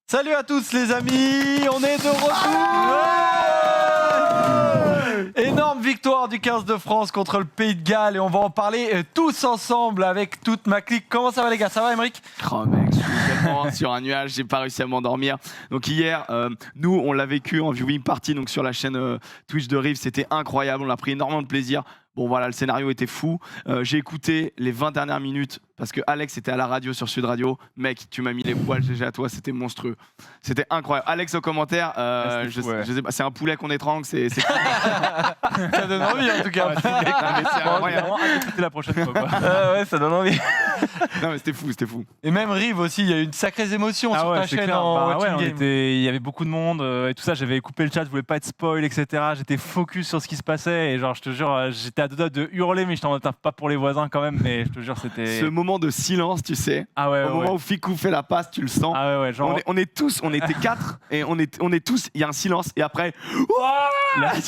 Salut à tous les amis, on est de retour. Énorme victoire du 15 de France contre le Pays de Galles et on va en parler tous ensemble avec toute ma clique. Comment ça va les gars? Ça va Aymeric? Oh mec, je suis tellement sur un nuage, j'ai pas réussi à m'endormir. Donc hier, nous on l'a vécu en viewing party donc sur la chaîne Twitch de Rive, c'était incroyable, on a pris énormément de plaisir. Bon voilà, le scénario était fou. J'ai écouté les 20 dernières minutes parce que Alex était à la radio sur Sud Radio. Mec, tu m'as mis les poils GG à toi, c'était monstrueux. C'était incroyable. Alex au commentaire, je sais pas, c'est un poulet qu'on étrangle, c'est... Ça donne envie en tout cas. Non, mais c'est incroyable. Écoutez la prochaine fois. Quoi. Ouais, ça donne envie. Non mais c'était fou. Et même Rive aussi, il y a eu une sacrée émotion sur ta chaîne clair. en Watching Game. Il y avait beaucoup de monde et tout ça. J'avais coupé le chat, je voulais pas être spoil, etc. J'étais focus sur ce qui se passait et genre, je te jure, j'étais à deux doigts de hurler, mais je t'en tape pas pour les voisins quand même. Mais je te jure, c'était. ce moment de silence, tu sais, Ah ouais, au moment où Ficou fait la passe, tu le sens. Ah ouais, genre. On était quatre et on est tous, il y a un silence et après,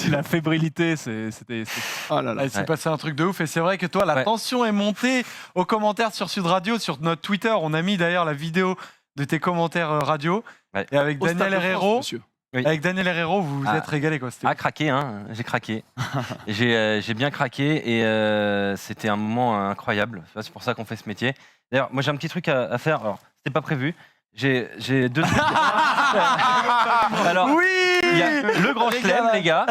La fébrilité, c'était. oh là là. Il s'est passé un truc de ouf et c'est vrai que toi la tension est montée aux commentaires sur Sud Radio, sur notre Twitter. On a mis d'ailleurs la vidéo de tes commentaires radio et avec Au Stade Daniel de France, Herrero. monsieur. Oui. Avec Daniel Herrero, vous vous êtes régalé quoi. C'était Craqué, hein, j'ai craqué. J'ai bien craqué et c'était un moment incroyable. C'est pour ça qu'on fait ce métier. D'ailleurs, moi j'ai un petit truc à faire. Alors, c'était pas prévu. J'ai deux trucs. Alors, oui, il y a le grand chelem, les gars.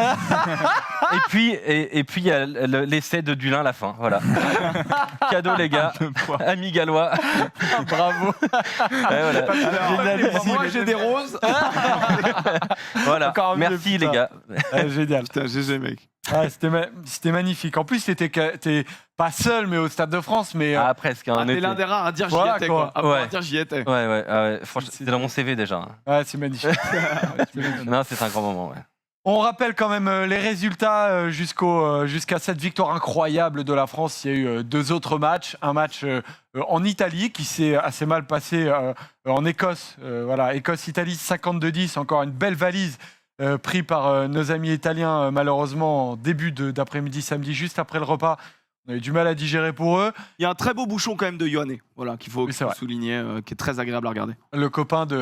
Et puis il y a l'essai de Dulin à la fin. Voilà. Cadeau, les gars. Amis gallois. bravo. Voilà. Moi j'ai des roses. Voilà. Encore mieux, Merci, putain. les gars. Génial. Putain, GG mec. Ouais, c'était magnifique. En plus, t'es pas seul, mais au Stade de France, mais Ah, presque. Hein, on T'es était- l'un des rares à dire Voilà, j'y étais quoi. quoi. À pouvoir Ouais. dire j'y étais. Ouais. Franchement, c'était dans mon CV déjà. Hein. ouais, c'est magnifique. Non, c'est un grand moment. Ouais. On rappelle quand même les résultats jusqu'à cette victoire incroyable de la France. Il y a eu deux autres matchs. Un match en Italie qui s'est assez mal passé en Écosse. Voilà, Écosse-Italie 52-10. Encore une belle valise prise par nos amis italiens, malheureusement, en début d'après-midi samedi, juste après le repas. On a eu du mal à digérer pour eux. Il y a un très beau bouchon quand même de Yoanné, voilà, qu'il faut Oui, c'est vrai. souligner, qui est très agréable à regarder. Le copain de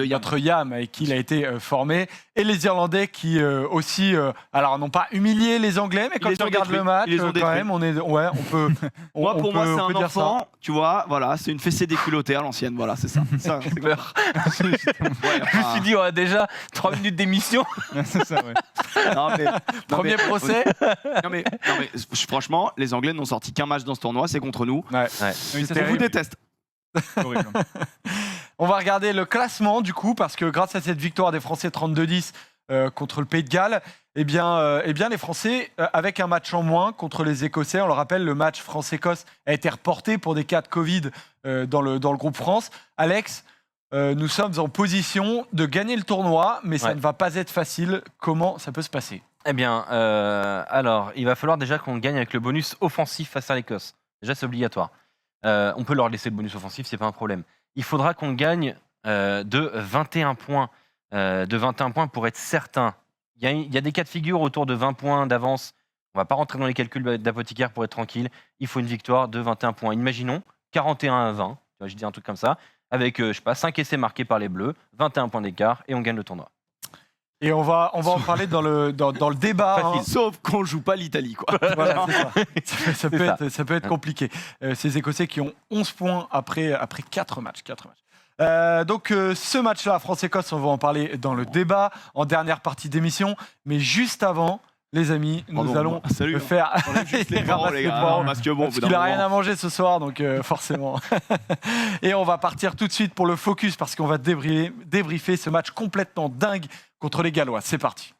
Yam. notre Yam avec qui il a été formé, et les Irlandais qui aussi, alors n'ont pas humilié les Anglais, mais quand les tu ont regardes détruits. le match, Ils les ont quand détruits. même, on peut. Moi, pour moi, c'est on peut un dire ça. enfant, tu vois, voilà, c'est une fessée déculottée à l'ancienne, voilà, c'est ça. Ça, c'est Peur. ouais, Je me suis dit, on a déjà 3 minutes d'émission. C'est ça, ouais. non, mais, Premier procès. non, mais, franchement, les Anglais n'ont sorti qu'un match dans ce tournoi, c'est contre nous. Ouais. Oui, ça, Je c'est vous déteste. horrible. On va regarder le classement du coup, parce que grâce à cette victoire des Français 32-10 contre le Pays de Galles, eh bien les Français, avec un match en moins contre les Écossais, on le rappelle, le match France-Écosse a été reporté pour des cas de Covid dans le groupe France. Alex, nous sommes en position de gagner le tournoi, mais ça Ouais. ne va pas être facile. Comment ça peut se passer? Eh bien, alors, il va falloir déjà qu'on gagne avec le bonus offensif face à l'Écosse. Déjà, c'est obligatoire. On peut leur laisser le bonus offensif, c'est pas un problème. Il faudra qu'on gagne de 21 points. De 21 points pour être certain. Il y a des cas de figure autour de 20 points d'avance. On va pas rentrer dans les calculs d'apothicaire pour être tranquille. Il faut une victoire de 21 points. Imaginons 41 à 20, tu vois, je dis un truc comme ça, avec, je sais pas, 5 essais marqués par les Bleus, 21 points d'écart, et on gagne le tournoi. Et on va en parler dans le débat. hein. Sauf qu'on joue pas l'Italie, quoi. Voilà, c'est ça. Ça peut être Ouais. compliqué. Ces Écossais qui ont 11 points après 4 matchs. Donc ce match-là, France-Écosse, on va en parler dans le débat, en dernière partie d'émission. Mais juste avant, les amis, nous Pardon, allons salut. faire... On a juste les parents, ramasse les les gars. poireaux. Parce que bon, au Parce bout qu'il d'un n'a rien moment- à manger ce soir, donc forcément. Et on va partir tout de suite pour le focus, parce qu'on va débriefer ce match complètement dingue contre les Gallois. C'est parti.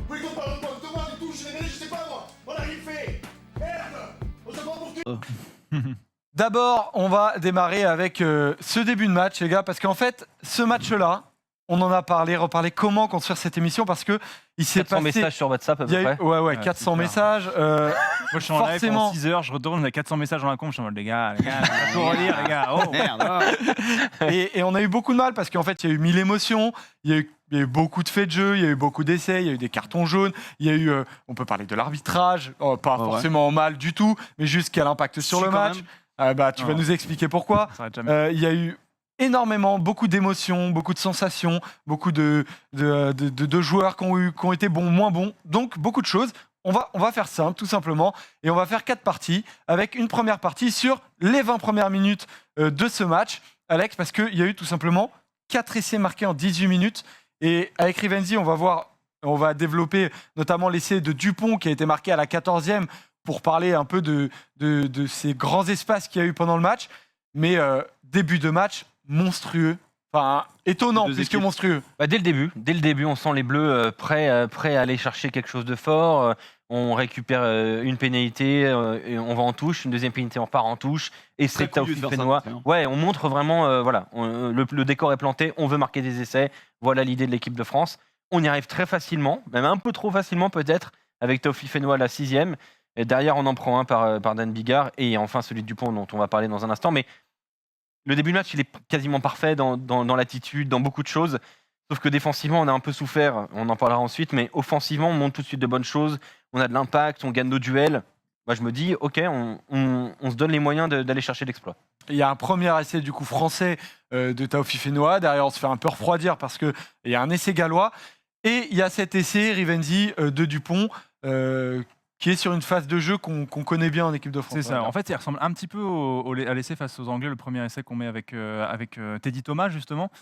Oui, qu'on parle pas de moi du tout, je l'ai mêlé, je sais pas moi. On a rien fait. Merde. On se prend pour qui? D'abord, on va démarrer avec ce début de match, les gars, parce qu'en fait, ce match-là, on en a reparlé comment construire cette émission, parce que il s'est 400 passé... messages sur WhatsApp à Il y peu a eu, près. ouais, 400 c'est clair. messages. Moi, je suis en live Forcément. pendant 6 heures, je retourne, on a 400 messages dans la con, je suis en mode, les gars, on va tout relire, les gars. Oh. Merde, ah. Et on a eu beaucoup de mal parce qu'en fait, il y a eu 1000 émotions, il y a eu beaucoup de faits de jeu, il y a eu beaucoup d'essais, il y a eu des cartons jaunes, il y a eu, on peut parler de l'arbitrage, pas forcément mal du tout, mais juste quel impact sur Si, le quand match. même. Tu vas Non. nous expliquer pourquoi. Ça s'arrête jamais. Il y a eu énormément, beaucoup d'émotions, beaucoup de sensations, beaucoup de joueurs qui ont été bons, moins bons, donc beaucoup de choses. On va faire simple, tout simplement, et on va faire 4 parties, avec une première partie sur les 20 premières minutes de ce match, Alex, parce qu'il y a eu tout simplement 4 essais marqués en 18 minutes, et avec Rivenzi, on va développer notamment l'essai de Dupont qui a été marqué à la 14e pour parler un peu de ces grands espaces qu'il y a eu pendant le match, mais début de match monstrueux. Enfin, étonnant plus que monstrueux. Bah, dès le début, on sent les Bleus prêts à aller chercher quelque chose de fort. On récupère une pénalité, et on va en touche. Une deuxième pénalité, on repart en touche. Et c'est Taoufik Fennois. Ouais, on montre vraiment, le décor est planté. On veut marquer des essais. Voilà l'idée de l'équipe de France. On y arrive très facilement, même un peu trop facilement peut-être, avec Taoufik Fennois à la 6e. Et derrière, on en prend un par Dan Bigard. Et enfin, celui de Dupont dont on va parler dans un instant. Mais le début de match, il est quasiment parfait dans l'attitude, dans beaucoup de choses. Sauf que défensivement, on a un peu souffert. On en parlera ensuite. Mais offensivement, on montre tout de suite de bonnes choses. On a de l'impact, on gagne nos duels. Moi, je me dis, OK, on se donne les moyens d'aller chercher l'exploit. Il y a un premier essai du coup français de Taoufik Fennois. Derrière, on se fait un peu refroidir parce qu'il y a un essai gallois. Et il y a cet essai, Rivenzi, de Dupont, qui est sur une phase de jeu qu'on connaît bien en équipe de France. C'est ça. En fait, il ressemble un petit peu à l'essai face aux Anglais, le premier essai qu'on met avec Teddy Thomas, justement,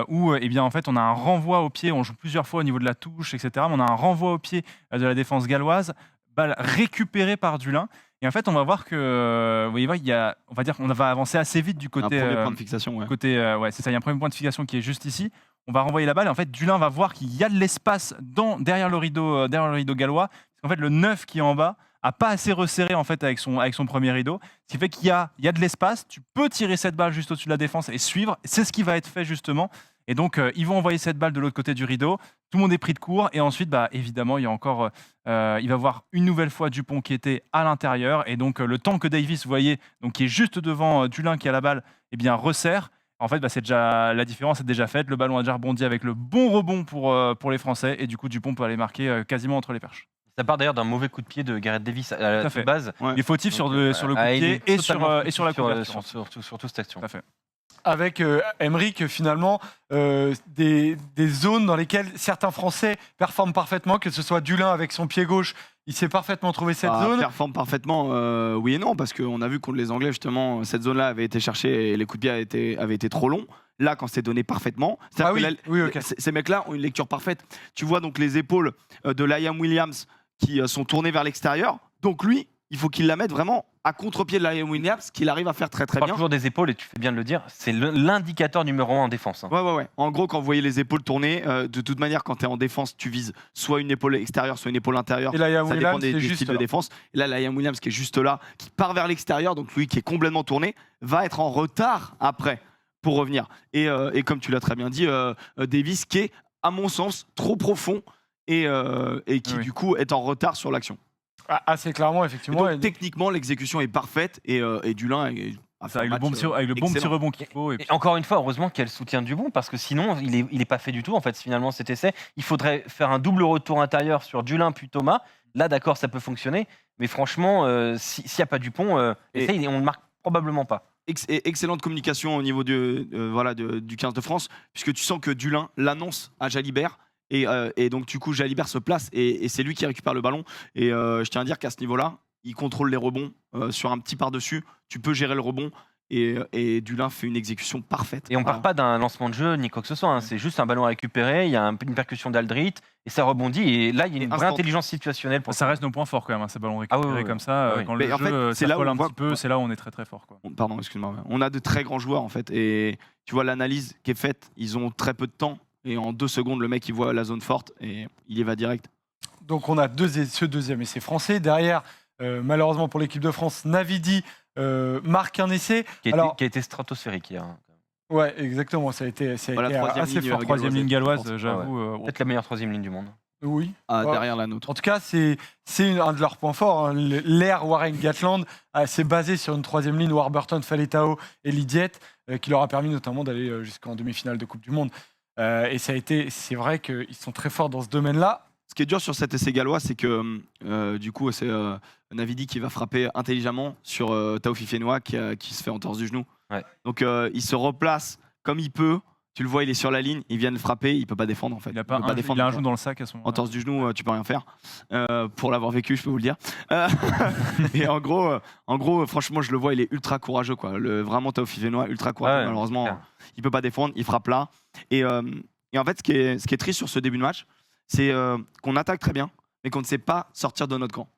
où eh bien, en fait, on a un renvoi au pied, on joue plusieurs fois au niveau de la touche, etc. Mais on a un renvoi au pied de la défense galloise, balle récupérée par Dulin. Et en fait, on va voir que, on va dire qu'on va avancer assez vite du côté. Un premier point de fixation, ouais. C'est ça, il y a un premier point de fixation qui est juste ici. On va renvoyer la balle et en fait, Dulin va voir qu'il y a de l'espace derrière le rideau gallois. En fait, le 9 qui est en bas a pas assez resserré en fait avec son premier rideau, ce qui fait qu'il y a de l'espace. Tu peux tirer cette balle juste au-dessus de la défense et suivre. C'est ce qui va être fait justement. Et donc, ils vont envoyer cette balle de l'autre côté du rideau. Tout le monde est pris de court. Et ensuite, évidemment, il y a encore, il va voir une nouvelle fois Dupont qui était à l'intérieur. Et donc, le temps que Davis, vous voyez, donc qui est juste devant Dulin qui a la balle, eh bien resserre. En fait, c'est déjà la différence est déjà faite. Le ballon a déjà rebondi avec le bon rebond pour les Français. Et du coup, Dupont peut aller marquer quasiment entre les perches. Ça part d'ailleurs d'un mauvais coup de pied de Gareth Davis à la base. Ouais. Il est fautif sur le coup de pied et sur la couverture. Sur toute cette action. Tout à fait. Avec Emerick, finalement, des zones dans lesquelles certains Français performent parfaitement, que ce soit Dulin avec son pied gauche, il sait parfaitement trouver cette zone. Performe parfaitement, oui et non, parce qu'on a vu contre les Anglais, justement, cette zone-là avait été cherchée et les coups de pied avaient été trop longs. Là, quand c'est donné parfaitement, okay. Ces mecs-là ont une lecture parfaite. Tu vois donc les épaules de Liam Williams qui sont tournées vers l'extérieur. Donc lui, il faut qu'il la mette vraiment à contre-pied de Liam Williams, qu'il arrive à faire très très bien. bien. Toujours des épaules, et tu fais bien de le dire, c'est l'indicateur numéro 1 en défense. Ouais. En gros, quand vous voyez les épaules tourner, de toute manière, quand tu es en défense, tu vises soit une épaule extérieure, soit une épaule intérieure. Et Liam ça Williams, dépend des styles de défense. Et là, Liam Williams qui est juste là, qui part vers l'extérieur, donc lui qui est complètement tourné, va être en retard après pour revenir. Et comme tu l'as très bien dit, Davis qui est, à mon sens, trop profond et qui du coup est en retard sur l'action. Assez clairement, effectivement. Donc, techniquement, l'exécution est parfaite et Dulin avec le bon petit rebond qu'il faut. Et encore une fois, heureusement qu'il y a le soutien du bon, parce que sinon, il est pas fait du tout. En fait, finalement, cet essai, il faudrait faire un double retour intérieur sur Dulin puis Thomas. Là, d'accord, ça peut fonctionner. Mais franchement, s'il n'y a pas Dupont, on ne le marque probablement pas. Excellente communication au niveau du 15 de France, puisque tu sens que Dulin l'annonce à Jalibert. Et donc du coup Jalibert se place et c'est lui qui récupère le ballon et je tiens à dire qu'à ce niveau-là il contrôle les rebonds sur un petit par-dessus, tu peux gérer le rebond et Dulin fait une exécution parfaite. Et on part pas d'un lancement de jeu ni quoi que ce soit, hein. C'est juste un ballon récupéré, il y a une percussion d'Aldrit et ça rebondit et là il y a une vraie intelligence situationnelle. Ça reste nos points forts quand même, hein, ces ballons récupérés comme ça. Quand le jeu c'est là où un petit peu, c'est là où on est très très fort. Pardon, excuse-moi. On a de très grands joueurs en fait et tu vois l'analyse qui est faite, ils ont très peu de temps. Et en 2 secondes, le mec, il voit la zone forte et il y va direct. Donc, on a ce deuxième essai français. Derrière, malheureusement pour l'équipe de France, Navidi marque un essai. Qui a été stratosphérique hier. Ouais, exactement. Ça a été assez fort. Troisième ligne galloise, j'avoue. Peut-être la meilleure troisième ligne du monde. Oui. Derrière la nôtre. En tout cas, c'est un de leurs points forts. Hein. L'ère Warren Gatland s'est basé sur une troisième ligne Warburton, Faletao et Lydiet, qui leur a permis notamment d'aller jusqu'en demi-finale de Coupe du Monde. Et c'est vrai qu'ils sont très forts dans ce domaine-là. Ce qui est dur sur cet essai gallois, c'est que du coup, c'est Navidi qui va frapper intelligemment sur Taoufik Fennois qui se fait entorse du genou. Ouais. Donc il se replace comme il peut. Tu le vois, il est sur la ligne, il vient de frapper, il peut pas défendre en fait. Il a peut pas défendre. il a un genou dans le sac à ce moment-là. En torse du genou, tu peux rien faire. Pour l'avoir vécu, je peux vous le dire. Et en gros, franchement, je le vois, il est ultra courageux, quoi. Vraiment, Taoufik Fenois, ultra courageux. Ouais, Malheureusement, clair. il peut pas défendre, il frappe là. Et en fait, ce qui est triste sur ce début de match, c'est qu'on attaque très bien, mais qu'on ne sait pas sortir de notre camp.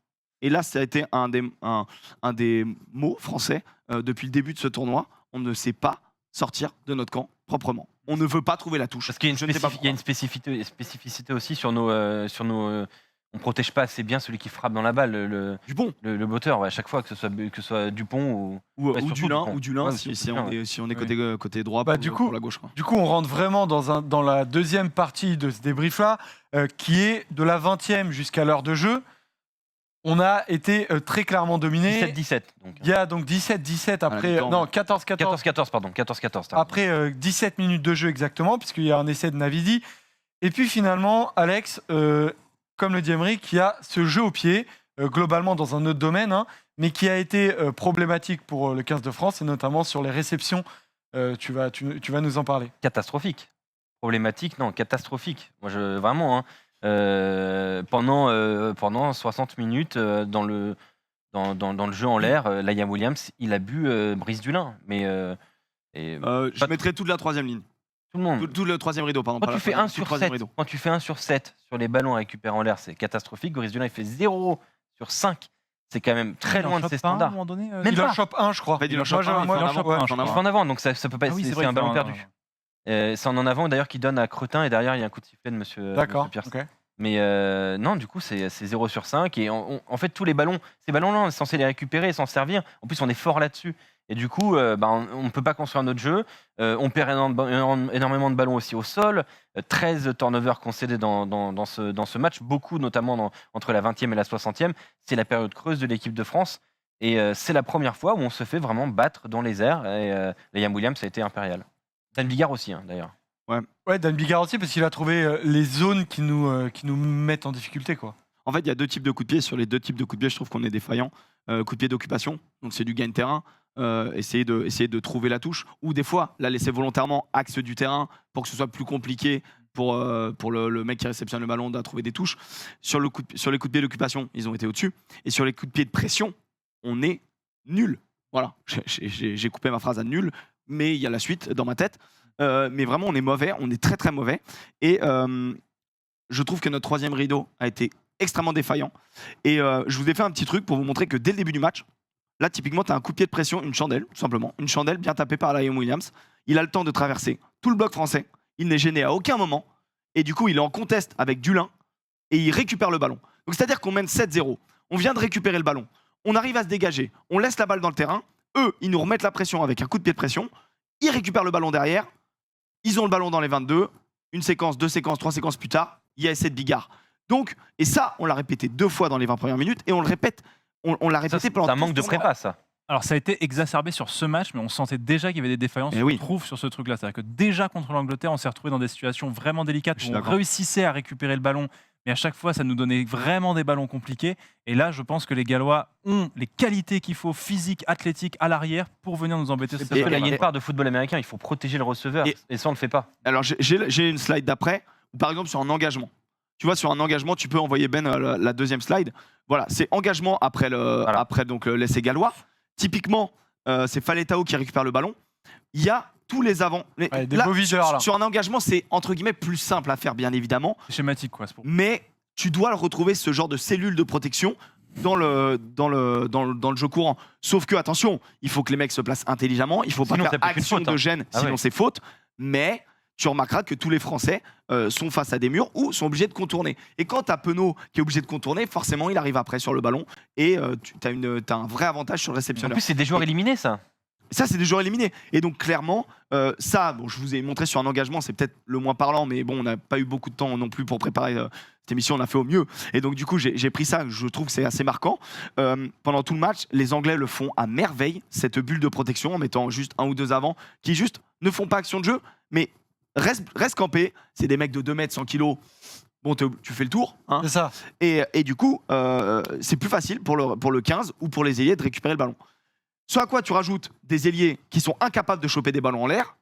Et là, ça a été un des mots français depuis le début de ce tournoi. On ne sait pas sortir de notre camp proprement. On ne veut pas trouver la touche. Parce qu'il y a une, Je ne sais pas il y a une spécificité aussi sur nos. On protège pas assez bien celui qui frappe dans la balle, Dupont le botteur, ouais, à chaque fois, que ce soit Dupont ou. Ouais, ou surtout Dulin, Dupont. Ouais, si surtout Dulin, si on est Oui. côté droit Bah, pour, pour la gauche. Quoi. Du coup, on rentre vraiment dans la deuxième partie de ce débrief-là, qui est de la 20e jusqu'à l'heure de jeu. On a été très clairement dominé. 17-17. Donc. Il y a donc 17-17 après. mi-temps, Non, ouais. 14-14. 14-14, pardon. 14-14. t'as Après 17 minutes de jeu exactement, puisqu'il y a un essai de Navidi. Et puis finalement, Alex, comme le dit Emery, qui a ce jeu au pied, globalement dans un autre domaine, hein, mais qui a été problématique pour le 15 de France, et notamment sur les réceptions. Tu vas nous en parler. catastrophique. Problématique, non, catastrophique. Moi, vraiment, hein, pendant 60 minutes dans le jeu en l'air, Liam Williams, il a bu Brice Dulin. Mais Je mettrais toute la troisième ligne. tout le monde. Tout le troisième rideau, pardon. Quand pas tu la fais troisième, 1 tout le sur troisième 7, rideau. quand tu fais 1 sur 7 sur les ballons récupérés en l'air, c'est catastrophique. Brice Dulin, il fait 0 sur 5. C'est quand même très loin de ses À un standards. moment donné, Même Il en pas. chope un, je crois. En fait, il en Moi, chope un, moi, il j'en fait un chope avant, un, il je fait un crois. Il faut en avant, donc ça peut pas. Ah oui, c'est c'est vrai un que ballon t'as perdu. C'est en avant d'ailleurs qu'il donne à Cretin et derrière il y a un coup de sifflet de monsieur D'accord. Pierce. ok. Mais non, du coup c'est 0 sur 5 et en fait tous les ballons, ces ballons-là on est censé les récupérer et s'en servir. En plus on est fort là-dessus. Et du coup on ne peut pas construire notre jeu. On perd énormément de ballons aussi au sol. 13 turnovers concédés dans ce match, beaucoup notamment entre la 20e et la 60e. C'est la période creuse de l'équipe de France. Et c'est la première fois où on se fait vraiment battre dans les airs. Et Liam Williams a été impérial. Dan Bigard aussi, hein, d'ailleurs. Ouais, Dan Bigard aussi, parce qu'il a trouvé les zones qui nous mettent en difficulté, quoi. En fait, il y a deux types de coups de pied. Sur les deux types de coups de pied, je trouve qu'on est défaillant. Coup de pied d'occupation, donc c'est du gain de terrain. Essayer de trouver la touche. Ou des fois, la laisser volontairement axe du terrain pour que ce soit plus compliqué pour le mec qui réceptionne le ballon de trouver des touches. Sur les coups de pied d'occupation, ils ont été au-dessus. Et sur les coups de pied de pression, on est nul. Voilà, j'ai coupé ma phrase à nul, mais il y a la suite dans ma tête. Mais vraiment, on est mauvais, on est très très mauvais. Et je trouve que notre troisième rideau a été extrêmement défaillant. Et je vous ai fait un petit truc pour vous montrer que dès le début du match, là, typiquement, tu as un coup de pied de pression, une chandelle, tout simplement. Une chandelle bien tapée par Liam Williams. Il a le temps de traverser tout le bloc français. Il n'est gêné à aucun moment. Et du coup, il est en contest avec Dulin et il récupère le ballon. Donc, c'est-à-dire qu'on mène 7-0. On vient de récupérer le ballon. On arrive à se dégager. On laisse la balle dans le terrain. Eux, ils nous remettent la pression avec un coup de pied de pression. Ils récupèrent le ballon derrière. Ils ont le ballon dans les 22. Une séquence, 2 séquences, 3 séquences plus tard, il y a essai de Bigard. Donc, et ça, on l'a répété 2 fois dans les 20 premières minutes et on le répète. On l'a répété pendant C'est un tout manque ce de tournoi. prépa, ça. Alors ça a été exacerbé sur ce match, mais on sentait déjà qu'il y avait des défaillances, Eh je oui. trouve, sur ce truc-là. C'est-à-dire que déjà contre l'Angleterre, on s'est retrouvé dans des situations vraiment délicates Je où suis on d'accord. réussissait à récupérer le ballon, mais à chaque fois, ça nous donnait vraiment des ballons compliqués. Et là, je pense que les Gallois ont les qualités qu'il faut, physiques, athlétiques, à l'arrière, pour venir nous embêter. Parce sur que ce là, il y a match. une part de football américain, il faut protéger le receveur. Et- Et ça, on le fait pas. Alors, j'ai une slide d'après, où, par exemple, sur un engagement. Tu vois, sur un engagement, tu peux envoyer Ben la deuxième slide. Voilà, c'est engagement après donc l'essai gallois. Typiquement, c'est Faletao qui récupère le ballon. Il y a tous les avants. Ouais, des beaux videurs, là. Sur un engagement, c'est entre guillemets plus simple à faire, bien évidemment. C'est schématique, quoi. c'est pour- Mais tu dois le retrouver, ce genre de cellule de protection, dans le jeu courant. Sauf que, attention, il faut que les mecs se placent intelligemment. Il faut pas Sinon, faire ça peut être une action faute, de hein. gêne, Ah sinon ouais. c'est faute. Mais tu remarqueras que tous les Français sont face à des murs ou sont obligés de contourner. Et quand tu as Penaud qui est obligé de contourner, forcément, il arrive après sur le ballon et tu as un vrai avantage sur le En réceptionneur. plus, c'est des joueurs éliminés, ça. Ça, c'est des joueurs éliminés. Et donc, clairement, ça, bon, je vous ai montré sur un engagement, c'est peut-être le moins parlant, mais bon, on n'a pas eu beaucoup de temps non plus pour préparer cette émission, on a fait au mieux. Et donc, du coup, j'ai pris ça, je trouve que c'est assez marquant. Pendant tout le match, les Anglais le font à merveille, cette bulle de protection, en mettant juste 1 ou 2 avants, qui juste ne font pas action de jeu, mais restent campés. C'est des mecs de 2 mètres, 100 kilos. Bon, tu fais le tour, hein. C'est ça. Et du coup, c'est plus facile pour le 15 ou pour les ailiers de récupérer le ballon. Ce à quoi tu rajoutes des ailiers qui sont incapables de choper des ballons en l'air,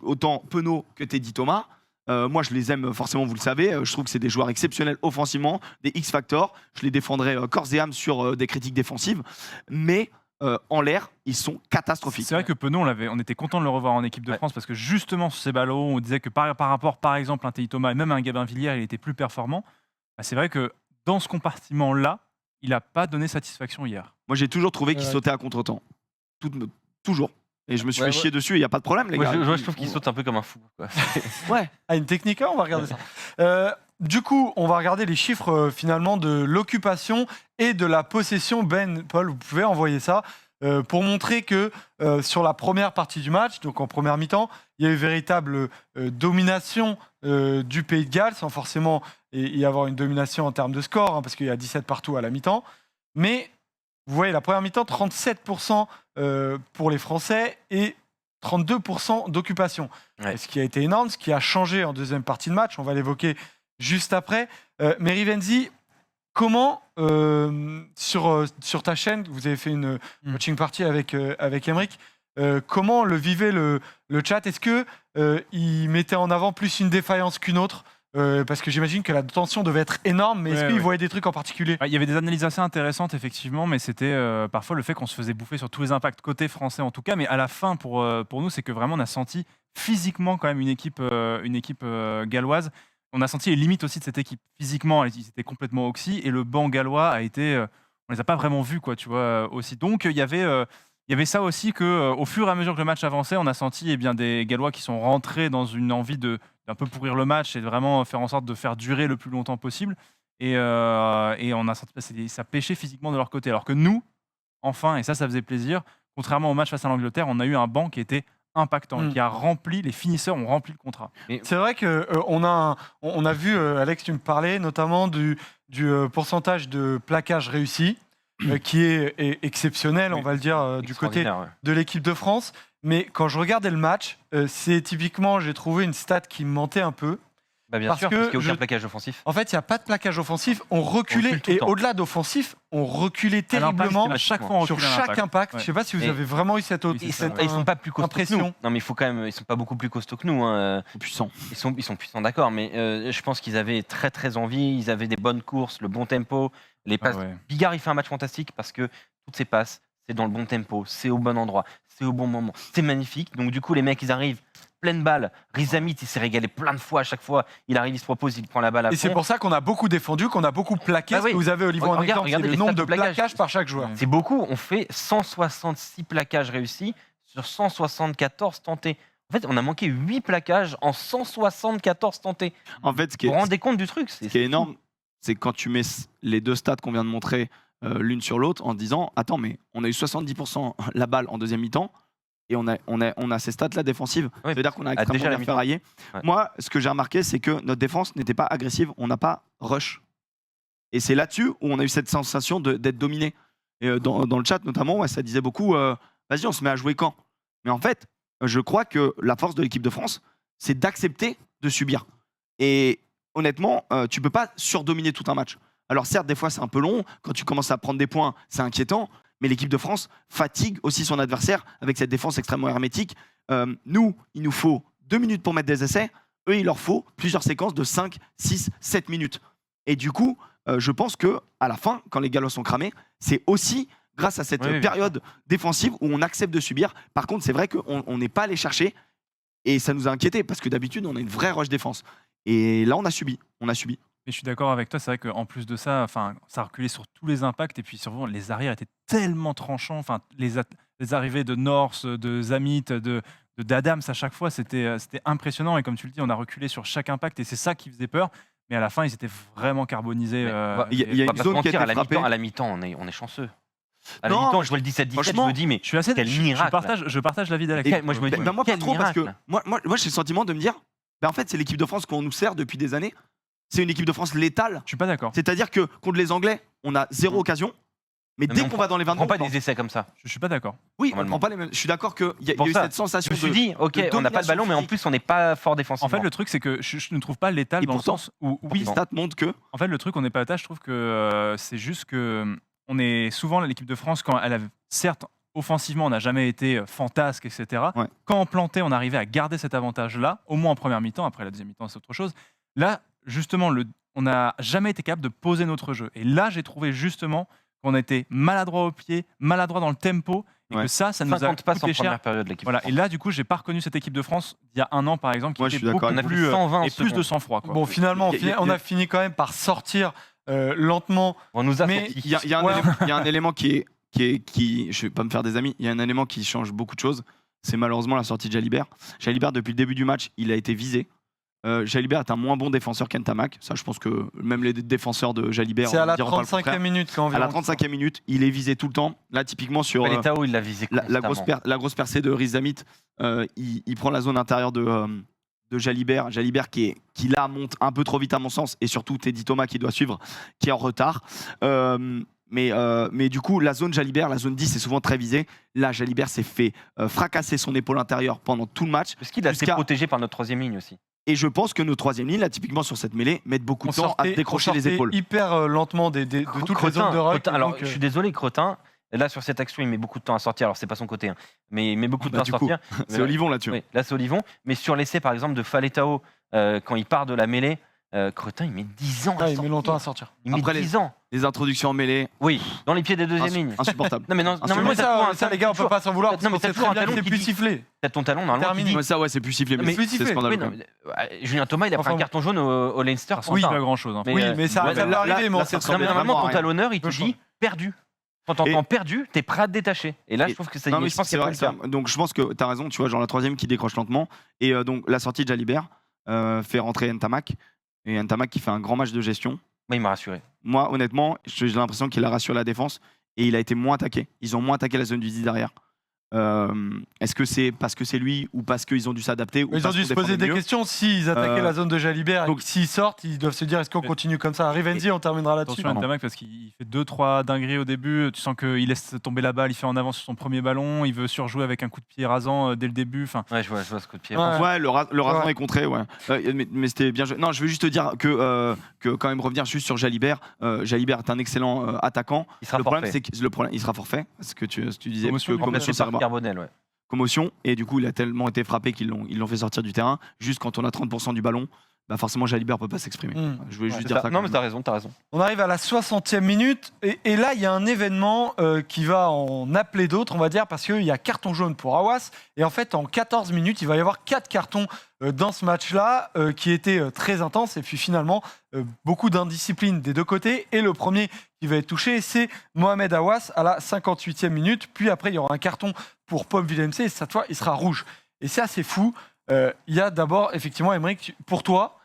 autant Penaud que Teddy Thomas. Moi, je les aime forcément, vous le savez. Je trouve que c'est des joueurs exceptionnels offensivement, des X-Factor. Je les défendrai corps et âme sur des critiques défensives. Mais en l'air, ils sont catastrophiques. C'est vrai que Penaud, on était content de le revoir en équipe de France parce que justement sur ces ballons, on disait que par rapport, par exemple, à un Teddy Thomas et même à un Gabin Villière, il était plus performant. Bah, c'est vrai que dans ce compartiment-là, il n'a pas donné satisfaction hier. Moi, j'ai toujours trouvé qu'il sautait à contre-temps. Toujours. Et je me suis fait chier dessus, il n'y a pas de problème, les gars. Je trouve qu'il saute un peu comme un fou. Quoi. Ouais. Ah, une technique, on va regarder ça. Du coup, on va regarder les chiffres finalement de l'occupation et de la possession. Ben, Paul, vous pouvez envoyer ça pour montrer que sur la première partie du match, donc en première mi-temps, il y a eu véritable domination du Pays de Galles, sans forcément y avoir une domination en termes de score, hein, parce qu'il y a 17 partout à la mi-temps. Mais vous voyez, la première mi-temps, 37% pour les Français et 32% d'occupation. Ouais. Ce qui a été énorme, ce qui a changé en deuxième partie de match, on va l'évoquer juste après. Mais Rivenzi, comment, sur ta chaîne, vous avez fait une watching party avec Emric, comment le vivait le chat? Est-ce qu'il mettait en avant plus une défaillance qu'une autre? Parce que j'imagine que la tension devait être énorme, mais est-ce qu'il voyait des trucs en particulier? Il y avait des analyses assez intéressantes, effectivement, mais c'était parfois le fait qu'on se faisait bouffer sur tous les impacts, côté français en tout cas. Mais à la fin, pour nous, c'est que vraiment on a senti physiquement quand même une équipe galloise. On a senti les limites aussi de cette équipe. Physiquement, ils étaient complètement oxy, et le banc gallois a été... on les a pas vraiment vus, quoi, tu vois, aussi. Donc il y avait ça aussi qu'au fur et à mesure que le match avançait, on a senti des Gallois qui sont rentrés dans une envie d'un peu pourrir le match et de vraiment faire en sorte de faire durer le plus longtemps possible. Et on a senti que ça pêchait physiquement de leur côté. Alors que nous, enfin, et ça faisait plaisir, contrairement au match face à l'Angleterre, on a eu un banc qui était impactant, qui a rempli, les finisseurs ont rempli le contrat. C'est vrai qu'on a vu, Alex, tu me parlais notamment du pourcentage de plaquage réussi. Qui est exceptionnel, on va le dire, du côté de l'équipe de France. Mais quand je regardais le match, c'est typiquement, j'ai trouvé une stat qui me mentait un peu. Bah bien sûr, parce qu'il n'y a aucun plaquage offensif. En fait, il n'y a pas de plaquage offensif. On reculait, et au-delà d'offensif, on reculait terriblement à chaque fois sur chaque impact. Ouais. Je ne sais pas si vous avez vraiment eu cette Ils sont pas plus costauds que nous. Non, mais il faut quand même. Ils sont pas beaucoup plus costauds que nous. Hein. Puissants. Ils sont puissants, d'accord. Mais je pense qu'ils avaient très très envie. Ils avaient des bonnes courses, le bon tempo, les passes. Bigard, il fait un match fantastique parce que toutes ses passes, c'est dans le bon tempo, c'est au bon endroit, c'est au bon moment, c'est magnifique. Donc du coup, les mecs, ils arrivent. Pleine balle. Rizamit, il s'est régalé plein de fois à chaque fois. Il arrive, il se propose, il prend la balle à fond. Et c'est pour ça qu'on a beaucoup défendu, qu'on a beaucoup plaqué. Ah oui. Ce que vous avez, Olivier, en exemple, c'est le nombre de plaquages par chaque joueur. C'est beaucoup. On fait 166 plaquages réussis sur 174 tentés. En fait, on a manqué 8 plaquages en 174 tentés. En fait, vous vous rendez compte du truc? Ce qui est énorme, c'est quand tu mets les deux stats qu'on vient de montrer l'une sur l'autre en disant attends, mais on a eu 70% la balle en deuxième mi-temps. Et on a ces stats-là défensives. Oui, ça veut dire qu'on a extrêmement déjà bien ferraillé. Ouais. Moi, ce que j'ai remarqué, c'est que notre défense n'était pas agressive. On n'a pas rush. Et c'est là-dessus où on a eu cette sensation d'être dominé. Et dans le chat, notamment, ça disait beaucoup vas-y, on se met à jouer quand? Mais en fait, je crois que la force de l'équipe de France, c'est d'accepter de subir. Et honnêtement, tu peux pas surdominer tout un match. Alors certes, des fois, c'est un peu long. Quand tu commences à prendre des points, c'est inquiétant. Mais l'équipe de France fatigue aussi son adversaire avec cette défense extrêmement hermétique. Nous, il nous faut 2 minutes pour mettre des essais. Eux, il leur faut plusieurs séquences de 5, 6, 7 minutes. Et du coup, je pense qu'à la fin, quand les Gallois sont cramés, c'est aussi grâce à cette période défensive où on accepte de subir. Par contre, c'est vrai qu'on n'est pas allé chercher et ça nous a inquiétés parce que d'habitude, on a une vraie rush défense. Et là, on a subi. Et je suis d'accord avec toi, c'est vrai qu'en plus de ça, ça reculait sur tous les impacts, et puis surtout les arrières étaient tellement tranchants. Les arrivées de North, de Zamit, d'Adams à chaque fois, c'était impressionnant. Et comme tu le dis, on a reculé sur chaque impact, et c'est ça qui faisait peur. Mais à la fin, ils étaient vraiment carbonisés. Il y a une zone qui a été frappée. À la mi-temps, on est chanceux. À la mi-temps, je vois le 17-17, je me dis, mais je suis assez, quel miracle. Je partage l'avis d'Alex. Moi, je me dis, moi, pas trop, parce que miracle. moi j'ai le sentiment de me dire en fait, c'est l'équipe de France qu'on nous sert depuis des années. C'est une équipe de France létale. Je suis pas d'accord. C'est-à-dire que contre les Anglais, on a 0 occasion. Mais dès qu'on va dans les 22, on prend pas des essais comme ça. Je suis pas d'accord. Oui, on prend pas les mêmes. Je suis d'accord qu'il y a eu cette sensation je me suis dit, ok, on n'a pas de ballon, mais en plus, on n'est pas fort défensivement. En fait, le truc, c'est que je ne trouve pas létal dans le sens où les stats montrent que. En fait, le truc, on n'est pas létal. Je trouve que c'est juste que on est souvent l'équipe de France quand elle a certes offensivement, on n'a jamais été fantasque, etc. Ouais. Quand on plantait, on arrivait à garder cet avantage-là, au moins en première mi-temps. Après, la deuxième mi-temps, c'est autre chose. Là, justement, on n'a jamais été capable de poser notre jeu. Et là, j'ai trouvé justement qu'on était maladroit au pied, maladroit dans le tempo, et Ouais. que ça nous a 50 passes en coûté cher. première période, l'équipe. Voilà. de Et France. là, du coup, j'ai pas reconnu cette équipe de France d'il y a un an, par exemple, qui Moi, je était suis d'accord. beaucoup On a fait plus 120 et plus de secondes. sang-froid. quoi. Bon, finalement, Il y a- on a fini quand même par sortir lentement. On nous a Mais sorti. Il y a un Ouais. élément- il y a un élément qui, je vais pas me faire des amis, il y a un élément qui change beaucoup de choses. C'est malheureusement la sortie de Jalibert. Jalibert, depuis le début du match, il a été visé. Jalibert est un moins bon défenseur qu'Ntamak. Ça, je pense que même les défenseurs de Jalibert C'est à la diront pas le contraire. 35e minute quand À la 35e minute, il est visé tout le temps. Là, typiquement, sur Paletao, il l'a visé la constamment. grosse percée de Riz Zamit, il prend la zone intérieure de Jalibert. Jalibert qui là monte un peu trop vite à mon sens, et surtout Teddy Thomas qui doit suivre, qui est en retard. Mais du coup, la zone Jalibert, la zone 10 est souvent très visée. Là, Jalibert s'est fait fracasser son épaule intérieure pendant tout le match. Parce qu'il a été jusqu'à- protégé par notre troisième ligne aussi. Et je pense que nos troisième lignes, là, typiquement sur cette mêlée, mettent beaucoup de temps à décrocher les épaules. hyper lentement de toutes les Cretin, zones de ruck. Cretin, alors, donc, je suis désolé, Cretin. Là, sur cette action, il met beaucoup de temps à sortir. Alors, c'est pas son côté, hein, mais il met beaucoup de temps à Du coup, sortir. c'est Olivon là-dessus. Oui, là, c'est Olivon. Mais sur l'essai, par exemple, de Faletao, quand il part de la mêlée, Cretin, il met 10 ans à il met sortir. longtemps à sortir. Il met Après, 10 ans. Les introductions en mêlée, Oui, dans les pieds des deuxième lignes. insupportable. Non, mais non, Mais Mais t'as toujours un ça, les talon- gars, on peut pas s'en vouloir. Non, Parce mais qu'on t'as sait toujours très un bien que talon c'est qui plus dit- sifflé. T'as ton talon, normalement, qui Terminé. dit. Ouais, ça, ouais, c'est plus sifflé, mais plus c'est sifflé. scandaleux. Oui, quand non, même. mais, Julien Thomas, il a pris Enfin, un carton jaune au Leinster. Ça sans ressemble ça. pas à grand-chose. hein. Mais, Oui, mais ça ouais, va là, arriver, mais on là, sait ça très Non, mais bien. ressemble normalement, ton vraiment à rien. talonneur, il te Peu choix. dit perdu. Quand t'entends Et- perdu, t'es prêt à te détacher. Et là, je Et- trouve que ça Non, mais je pense c'est qu'il y a pas vrai, le cas. donc je pense que tu as raison, tu vois, genre la troisième qui décroche lentement. Et donc la sortie de Jalibert fait rentrer Ntamak. Et Ntamak qui fait un grand match de gestion. Moi, il m'a rassuré. Moi, honnêtement, j'ai l'impression qu'il a rassuré la défense et il a été moins attaqué. Ils ont moins attaqué la zone du 10 derrière. Est-ce que c'est parce que c'est lui ou parce qu'ils ont dû s'adapter ou Ils ont parce dû qu'on se poser défendait des mieux questions. S'ils attaquaient la zone de Jalibert et donc- que s'ils sortent, ils doivent se dire est-ce qu'on continue comme ça. Rivenzi, on terminera là-dessus. Attention à Ntamak parce qu'il fait 2-3 dingueries au début. Tu sens qu'il laisse tomber la balle, il fait en avant sur son premier ballon. Il veut surjouer avec un coup de pied rasant dès le début. Enfin, Ouais, je vois ce coup de pied. Ouais. Ouais, le rasant Ouais. est contré, ouais. Mais c'était bien joué. Non, je veux juste te dire que quand même revenir juste sur Jalibert. Jalibert est un excellent attaquant. Il sera Le problème, forfait. c'est que le problème, il sera forfait. Ce que tu disais, parce que Commotion, du coup, commotion Remplacé par cérébrale. Carbonel, ouais. Commotion, et du coup il a tellement été frappé qu'ils l'ont fait sortir du terrain. Juste quand on a 30% du ballon, bah forcément Jalibert peut pas s'exprimer. Je voulais juste dire ça. Non, quand mais même. t'as raison, t'as raison. On arrive à la 60e minute et là il y a un événement qui va en appeler d'autres, on va dire, parce qu'il y a carton jaune pour Hawass et en fait en 14 minutes il va y avoir 4 cartons dans ce match-là qui était très intense et puis finalement beaucoup d'indiscipline des deux côtés et le premier qui va être touché c'est Mohamed Hawass à la 58e minute, puis après il y aura un carton pour Paul Villemc et cette fois il sera rouge et c'est assez fou. Il y a d'abord effectivement Aymeric, pour toi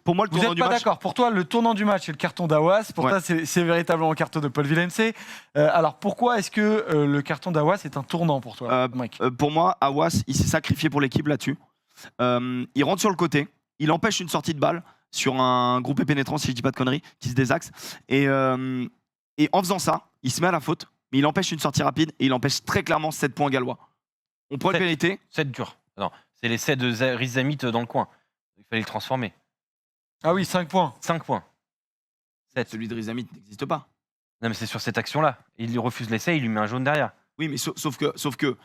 Pour moi, le vous tournant n'êtes du pas match. d'accord. Pour toi, le tournant du match, c'est le carton d'Hawass. Pour Ouais. toi, c'est véritablement le carton de Paul Villemc. Alors, pourquoi est-ce que le carton d'Hawass est un tournant pour toi, Mike Pour moi, Hawass, il s'est sacrifié pour l'équipe là-dessus. Il rentre sur le côté, il empêche une sortie de balle sur un groupe pénétrant, si je dis pas de conneries, qui se désaxe. Et en faisant ça, il se met à la faute, mais il empêche une sortie rapide et il empêche très clairement 7 points gallois. On prend une Sept. pénalité. 7 dur. Non, c'est l'essai de Rizamit dans le coin. Il fallait le transformer. Ah oui, 5 points. 5 points. 7. Celui de Rizamit n'existe pas. Non, mais c'est sur cette action-là. Il lui refuse l'essai, il lui met un jaune derrière. Oui, mais sauf que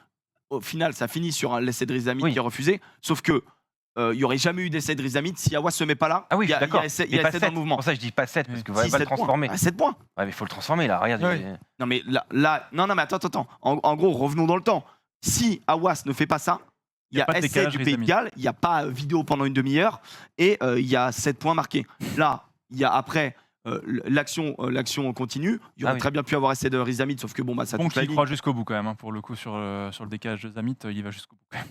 au final, ça finit sur un essai de Rizamit Oui. qui est refusé. Sauf que il n'y aurait jamais eu d'essai de Rizamit si Hawass se met pas là. Ah oui, il y je a, suis d'accord. il y a essai, il y Mais a pas essai dans 7. le mouvement. Pour ça, je dis pas 7, parce qu'il va Si, pas le 7 points. transformer. Ah, 7 points. Ouais, mais il faut le transformer là. Regarde. Oui. Non, mais là non, mais attends. En gros, revenons dans le temps. Si Hawass ne fait pas ça, il y a pas de essai décalage du Pays de Rizamit. Galles, il n'y a pas vidéo pendant une demi-heure et il y a 7 points marqués. Là, il y a après l'action continue. Il y aurait Ah oui. très bien pu avoir essai de Rizamit, sauf que bon, bah, ça Ponk touche la il ligne. croit jusqu'au bout quand même. Pour le coup, sur le décalage de Zamit, il va jusqu'au bout quand même.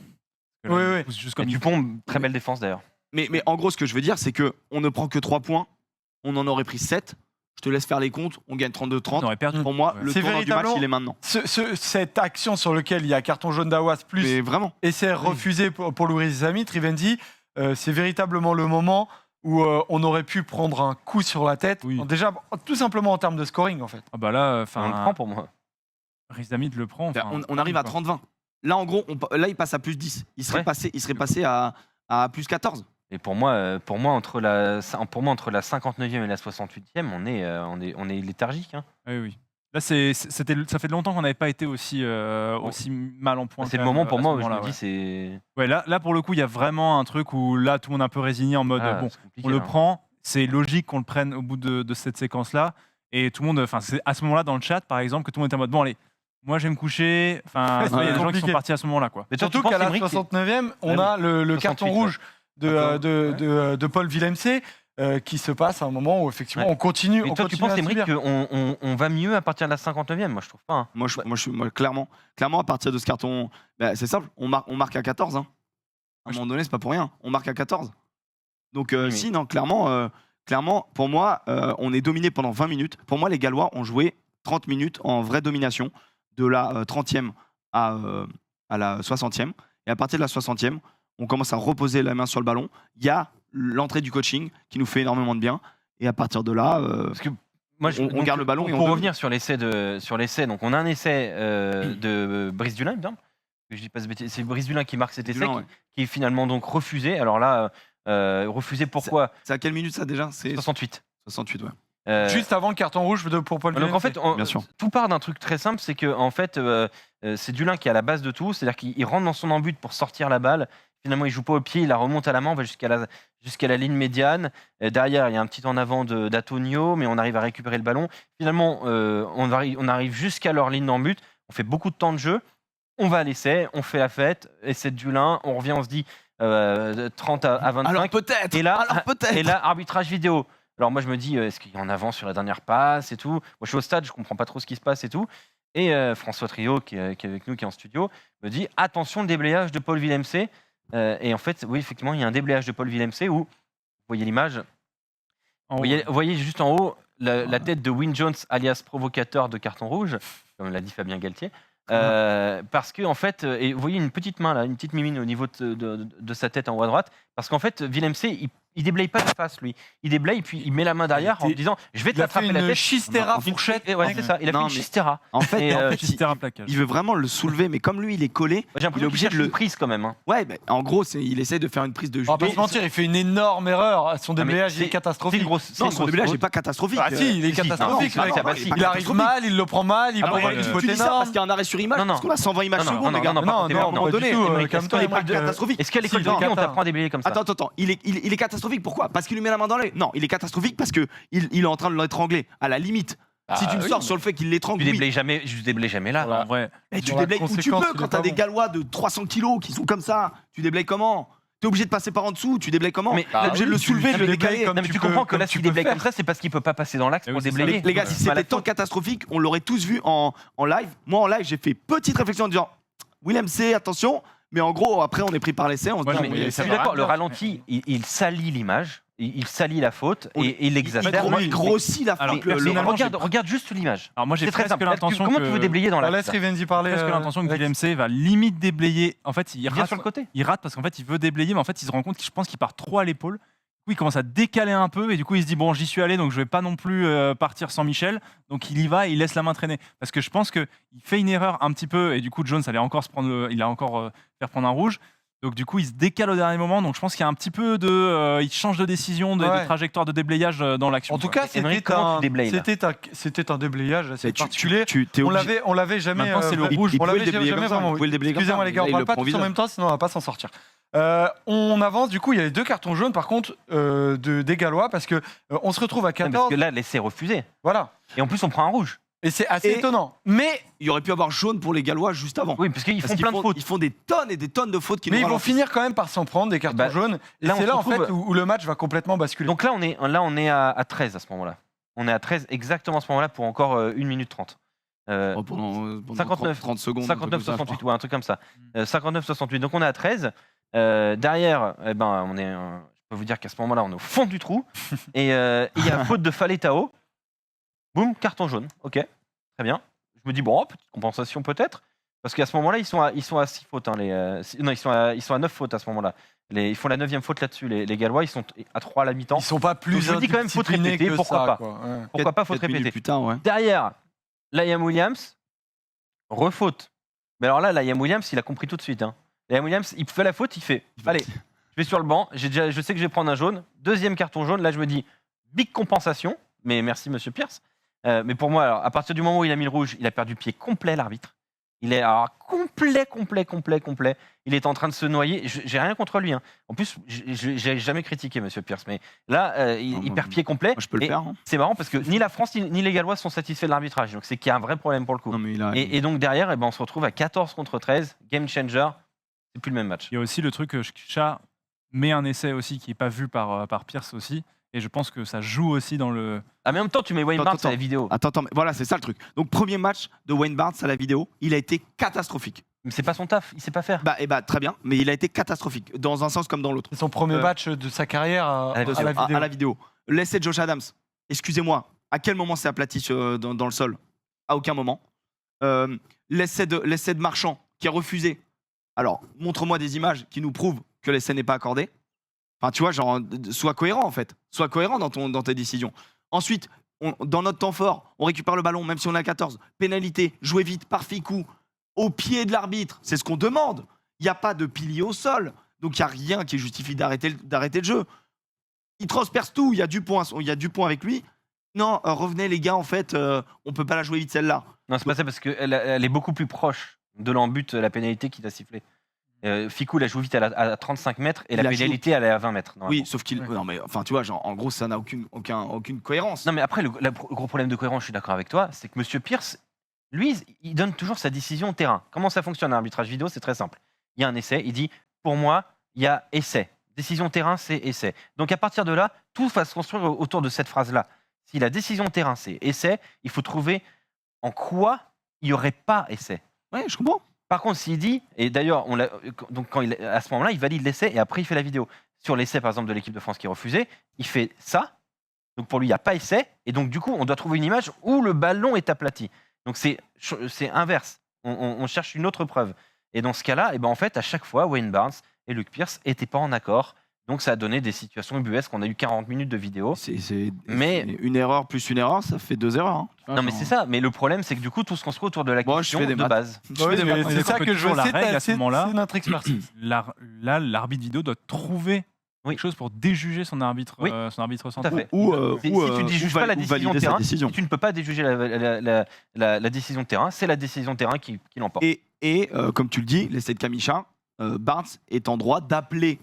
Parce que là, Oui, il oui. pousse juste comme il Dupont, très belle défense d'ailleurs. Mais en gros, ce que je veux dire, c'est qu'on ne prend que 3 points. On en aurait pris 7. Je te laisse faire les comptes. On gagne 32-30. On aurait perdu. Pour moi, Ouais. le C'est tournant du match, véritablement- il est maintenant. Cette action sur laquelle il y a carton jaune d'Hawass plus Mais vraiment. essai refusé pour Louis Zamit, Rivenzi, c'est véritablement le moment où on aurait pu prendre un coup sur la tête. Oui. Déjà, tout simplement en termes de scoring, en fait. Ah bah là, On le enfin, prend pour moi. Rizamit le prend. enfin, On arrive à quoi. 30-20. Là, en gros, là, il passe à plus 10. Il serait Ouais. passé à plus 14. Et pour moi, entre la 59e et la 68e, on est léthargique. Hein. Oui, oui. Là, ça fait longtemps qu'on n'avait pas été aussi mal en point. C'est le quand même, moment pour à ce moi où je moment-là, me dis, ouais. c'est. Ouais, là, pour le coup, il y a vraiment un truc où là, tout le monde est un peu résigné en mode bon, C'est compliqué, on le hein. prend, c'est logique qu'on le prenne au bout de cette séquence-là. Et tout le monde, enfin, c'est à ce moment-là dans le chat, par exemple, que tout le monde était en mode bon, allez, moi je vais me coucher. Enfin, Ouais, il y a c'est des gens qui compliqué. sont partis à ce moment-là, quoi. Mais toi, tu Surtout penses, qu'à la Émeric, 69e, on Ah a le 68, carton ouais. rouge de Paul Villemc qui se passe à un moment où effectivement Ouais. on continue. Mais on toi, tu continue penses, à Émeric, subir. qu'on va mieux à partir de la 59e? Moi, je trouve pas. Hein. Moi, clairement, à partir de ce carton, c'est simple, on marque à 14. Hein. À un moment donné, c'est pas pour rien. On marque à 14. Donc, Oui, mais- si, non, clairement, pour moi, on est dominé pendant 20 minutes. Pour moi, les Gallois ont joué 30 minutes en vraie domination, de la 30e à la 60e. Et à partir de la 60e, on commence à reposer la main sur le ballon. Il y a l'entrée du coaching qui nous fait énormément de bien. Et à partir de là, Parce que moi, on donc, garde le ballon et on pour domine. revenir sur l'essai, donc on a un essai de Brice Dulin, bien. Je dis pas ce bêtise, c'est Brice Dulin qui marque cet essai, Dulin, ouais. qui est finalement donc refusé. Alors là, refusé pourquoi? C'est à quelle minute ça déjà? C'est 68. 68, ouais. Juste avant le carton rouge pour Paul Donc en fait, Bien sûr. tout part d'un truc très simple, c'est que en fait, c'est Dulin qui est à la base de tout, c'est-à-dire qu'il rentre dans son embut pour sortir la balle. Finalement, il joue pas au pied, il la remonte à la main, on va jusqu'à la ligne médiane. Derrière, il y a un petit en avant d'Antonio, mais on arrive à récupérer le ballon. Finalement, on arrive jusqu'à leur ligne d'en but. On fait beaucoup de temps de jeu. On va à l'essai, on fait la fête. Essai de Dulin, on revient, on se dit 30 à 25. Alors peut-être. Et là, arbitrage vidéo. Alors moi je me dis, est-ce qu'il y a en avance sur la dernière passe et tout? Moi je suis au stade, je comprends pas trop ce qui se passe et tout. Et François Trio, qui est avec nous, qui est en studio, me dit, attention le déblayage de Paul Villemc. Et en fait, oui, effectivement, il y a un déblayage de Paul Villemc où, vous voyez l'image, En vous voyez juste en haut la tête de Wyn Jones, alias provocateur de carton rouge, comme l'a dit Fabien Galtier. Parce que en fait, et vous voyez une petite main là, une petite mimine au niveau de sa tête en haut à droite, parce qu'en fait, Villemc, il déblaye pas la face, lui. Il déblaye, puis il met la main derrière en disant, je vais te Il a fait attraper la une tête. chistera Une- fourchette. et ouais, c'est ça. Il a fait Non, une mais- chistera. En fait, Et, Chistera plaquage. il veut vraiment le soulever, mais comme lui, il est collé. J'ai l'impression qu'il obligé de cherche le- une prise quand même. Hein. Ouais, en gros, il essaie de faire une prise de On va pas judo. se mentir, il fait une énorme erreur. Son Ah, mais déblayage il est c'est catastrophique. une grosse. Non, son déblayage n'est pas catastrophique. Ah si, il est si, catastrophique. non, mec. non, bah, si. Il arrive mal, il le prend mal, il Alors, prend ouais, une tu faute tu dis ça énorme. parce qu'il y a un arrêt sur image, Non, non. parce qu'on a 120 images Non, non, secondes, non, les gars. non, non, Non, par contre, non, à un moment pas du donné, tout, Émeric, calme-toi, est-ce qu'il est pas Émeric, catastrophique? Est-ce qu'à l'école Si, de non, hockey, on Cata. t'apprend à déblayer comme ça? Attends, il est catastrophique pourquoi? Parce qu'il lui met la main dans l'œil. Non, il est catastrophique parce qu'il est en train de l'étrangler. À la limite, si tu me oui, sors mais- sur le fait qu'il l'étrangle, Tu oui. déblayes jamais, je déblaye jamais là. En vrai, Mais tu Dans la déblayes où tu conséquence, peux il quand est t'as pas des bon. Gallois de 300 kilos qui sont comme ça. Tu déblayes comment? T'es obligé de passer par en dessous, tu déblayes comment? Mais- T'es obligé de le soulever, de le décaler. comme Non, mais tu tu peux- comprends que comme là, tu s'il peux déblaye faire. comme ça, c'est parce qu'il peut pas passer dans l'axe Eh pour oui, c'est ça. déblayer. Les gars, si Pas la c'était tant faute. catastrophique, on l'aurait tous vu en live. Moi, en live, j'ai fait petite réflexion en disant Willem C, attention. Mais en gros, après, on est pris par l'essai. On se Moi, dit, mais oui, Je ça suis va d'accord, le bien. ralenti, il salit l'image, il salit la faute et il l'exagère. il grossit la Alors, faute. Mais finalement, regarde juste l'image. alors moi j'ai C'est très presque simple. l'intention Comment que tu veux déblayer dans On l'axe laisse là Rivenzi parler. presque l'intention que Rex. Villemc va limite déblayer. En fait, il Il vient rate, sur le côté. il rate parce qu'en fait il veut déblayer, mais en fait il se rend compte je pense qu'il part trop à l'épaule. Du coup, il commence à décaler un peu et du coup il se dit bon, j'y suis allé donc je vais pas non plus partir sans Michel. Donc il y va, et il laisse la main traîner parce que je pense que il fait une erreur un petit peu et du coup Jones allait encore se prendre, il a encore faire prendre un rouge. Donc du coup il se décale au dernier moment. Donc je pense qu'il y a un petit peu de, il change de décision, de Ouais. trajectoire de déblayage dans l'action. En tout quoi. cas, Émeric, c'était comment tu déblayes, là c'était un déblayage assez Mais particulier. t'es On obligé. l'avait jamais. Maintenant, c'est le Il- rouge. il On pouvait l'avait le déplayer jamais comme ça, vraiment. il pouvait le déplayer comme Excusez-moi ça. les gars, on Là, il parle le pas prend tous en visage. même temps, sinon on va pas s'en sortir. On avance, du coup, il y a les deux cartons jaunes par contre des Gallois parce que on se retrouve à Non, 14. Parce que là, l'essai est refusé. Voilà. Et en plus, on prend un rouge. Et c'est assez Et- étonnant. Mais Il aurait pu avoir jaune pour les Gallois juste avant. Oui, parce qu'ils Parce font plein de fautes. Ils font des tonnes et des tonnes de fautes qui ils nous vont ralentissent. finir quand même par s'en prendre des cartons Bah, jaunes. Et là, on c'est se là en fait retrouve- où le match va complètement basculer. Donc là, on est à 13 à ce moment-là. On est à 13 exactement à ce moment-là pour encore 1 minute 30. Oh, pendant 59, 30 secondes. un truc comme ça, je 59-68, crois. ouais, un truc comme ça. 59-68. Donc on est à 13. Derrière, eh ben, je peux vous dire qu'à ce moment-là, on est au fond du trou. Et il y a faute de Faletao. Boum, carton jaune. Ok, très bien. Je me dis, bon, petite compensation peut-être. Parce qu'à ce moment-là, ils sont à 6 fautes. Hein, non, ils sont à 9 fautes à ce moment-là. Ils font la 9e faute là-dessus. Les Gallois, ils sont à 3 à la mi-temps. Ils sont pas plus je me dis quand même, faute indisciplinés répétée, que pourquoi ça, pas. quoi. Ouais. Pourquoi pas faute 4 minutes répétée. plus tard, ouais. Derrière, Liam Williams, refaute. Mais alors là, Liam Williams, il a compris tout de suite. Hein. Liam Williams, il fait la faute, il fait allez, je vais sur le banc, je sais que je vais prendre un jaune. Deuxième carton jaune, là je me dis big compensation, mais merci monsieur Pierce. Mais pour moi, alors, à partir du moment où il a mis le rouge, il a perdu pied complet, l'arbitre. Il est alors, complet. Il est en train de se noyer. J'ai rien contre lui. Hein. En plus, j'ai jamais critiqué Monsieur Pierce, mais là, il perd pied complet. Moi, je peux le Et faire. Hein. c'est marrant parce que ni la France ni les Gallois sont satisfaits de l'arbitrage. Donc c'est qu'il y a un vrai problème pour le coup. Non, mais il a- Et donc derrière, eh ben, on se retrouve à 14 contre 13. Game changer. C'est plus le même match. Il y a aussi le truc que Chat met un essai aussi qui n'est pas vu par Pierce aussi. Et je pense que ça joue aussi dans le. En même temps, tu mets Wayne Attends, Barnes à la attends. vidéo. Attends, mais voilà, c'est ça le truc. Donc, premier match de Wayne Barnes à la vidéo, il a été catastrophique. Mais c'est pas son taf. Il sait pas faire. Très bien, mais il a été catastrophique, dans un sens comme dans l'autre. C'est son premier match de sa carrière à la vidéo. À la vidéo. L'essai de Josh Adams, excusez-moi, à quel moment c'est aplati dans le sol? À aucun moment. L'essai de Marchand, qui a refusé. Alors, montre-moi des images qui nous prouvent que l'essai n'est pas accordé. Enfin, tu vois, genre, sois cohérent en fait. Sois cohérent dans tes décisions. Ensuite, dans notre temps fort, on récupère le ballon, même si on est à 14. Pénalité, jouer vite par Ficou, au pied de l'arbitre. C'est ce qu'on demande. Il n'y a pas de pilier au sol. Donc, il n'y a rien qui justifie d'arrêter le jeu. Il transperce tout. Il y a du point avec lui. Non, revenez les gars, en fait, on peut pas la jouer vite celle-là. Non, c'est pas ça parce qu'elle est beaucoup plus proche de l'embut, la pénalité qu'il a sifflé. Ficou la joue vite à 35 mètres et Il la la pénalité elle est à 20 mètres. Oui, sauf qu'il. Non, mais enfin, tu vois, genre, en gros, ça n'a aucune cohérence. Non, mais après, le gros problème de cohérence, je suis d'accord avec toi, c'est que Monsieur Pierce, lui, il donne toujours sa décision au terrain. Comment ça fonctionne un arbitrage vidéo? C'est très simple. Il y a un essai, il dit pour moi, il y a essai. Décision terrain, c'est essai. Donc à partir de là, tout va se construire autour de cette phrase-là. Si la décision terrain, c'est essai, il faut trouver en quoi il n'y aurait pas essai. Ouais, je comprends. Par contre, s'il dit, et d'ailleurs, donc à ce moment-là, il valide l'essai et après il fait la vidéo. Sur l'essai, par exemple, de l'équipe de France qui est refusé, il fait ça. Donc pour lui, il n'y a pas essai. Et donc, du coup, on doit trouver une image où le ballon est aplati. Donc c'est inverse. On cherche une autre preuve. Et dans ce cas-là, en fait, à chaque fois, Wayne Barnes et Luke Pierce n'étaient pas en accord. Donc ça a donné des situations ubuesques. On a eu 40 minutes de vidéo. Mais une erreur plus une erreur, ça fait 2 erreurs. Hein. Non, mais c'est ça. Mais le problème, c'est que du coup, tout se construit autour de la Moi, je question fais des de maths. base. Je fais des maths. C'est ça que je veux. la règle à ce moment-là. C'est notre expertise. Là, l'arbitre vidéo doit trouver Oui. quelque chose pour déjuger son arbitre, Oui. son arbitre Tout à central. fait. Si Si tu ne déjuges pas la décision de terrain, si tu ne peux pas déjuger la décision de terrain, c'est la décision de terrain qui l'emporte. Et comme tu le dis, l'essai de Kamicha, Barnes est en droit d'appeler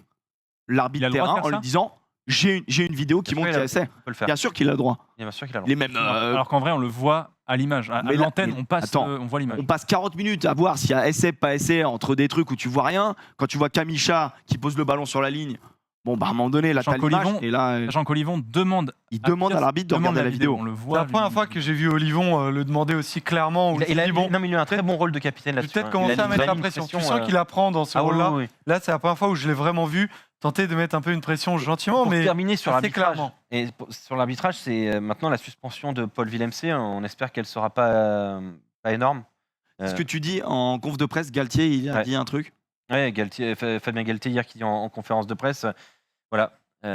l'arbitre Il a le droit de terrain faire en lui ça disant j'ai une vidéo qui Bien montre sûr, qu'il y a essai. On peut le faire. Bien sûr qu'il a le droit. Bien sûr qu'il a le Les droit. mêmes. Alors qu'en vrai, on le voit à l'image. À mais là- l'antenne, mais on attends, voit l'image. On passe 40 minutes à voir s'il y a essai, pas essai, entre des trucs où tu vois rien. Quand tu vois Kamicha qui pose le ballon sur la ligne, bon, bah à un moment donné, là, t'as Jean l'image. Colivon- Et là, Jean Colivon demande il demande à l'arbitre de demande regarder la vidéo. On le C'est voit. la première fois que j'ai vu Olivon le demander aussi clairement. Où Il a dit, bon, non, mais il a eu un très bon rôle de capitaine j'ai là-dessus. peut-être hein. commencé Il a à mettre la mis une pression. Tu sens qu'il apprend dans ce Ah oui, rôle-là. oui, oui. Là, c'est la première fois où je l'ai vraiment vu tenter de mettre un peu une pression gentiment, Pour mais terminer sur assez l'arbitrage, clairement. et sur l'arbitrage, c'est maintenant la suspension de Paul Villemc. On espère qu'elle sera pas énorme. Ce que tu dis en conf de presse, Galtier, il a Ouais. dit un truc. Ouais, Fabien Galtier hier qui dit en conférence de presse, voilà. Il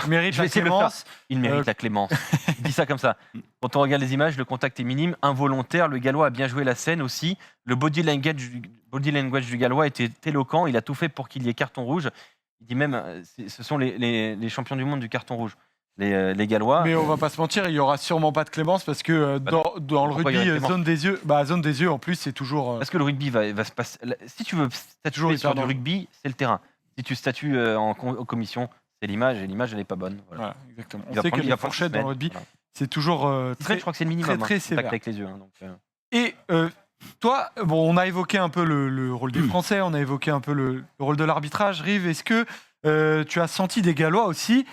mérite Je vais la essayer de le clémence. Il mérite la clémence. Il dit ça comme ça. Quand on regarde les images, le contact est minime, involontaire. Le Gallois a bien joué la scène aussi. Le body language du Gallois était éloquent. Il a tout fait pour qu'il y ait carton rouge. Il dit même, ce sont les champions du monde du carton rouge. Les Gallois. Mais on va pas se mentir, il y aura sûrement pas de clémence parce que dans le Pourquoi il y aurait rugby, clémence zone des yeux en plus, c'est toujours. Parce que le rugby va se passer. Si tu veux Toujours statuer sur hyper du dangereux. rugby, c'est le terrain. Si tu statues en commission, c'est l'image. Et l'image, elle n'est pas bonne. Voilà. Voilà, exactement. Il On va sait prendre- que il les va prendre fourchettes dans le semaine. rugby, Voilà. c'est toujours Très, je crois que c'est le minimum. très hein, sévère. contact avec les yeux. Hein, donc, Et toi, bon, on a évoqué un peu le rôle des Français, on a évoqué un peu le rôle de l'arbitrage. Rive, est-ce que tu as senti des Gallois aussi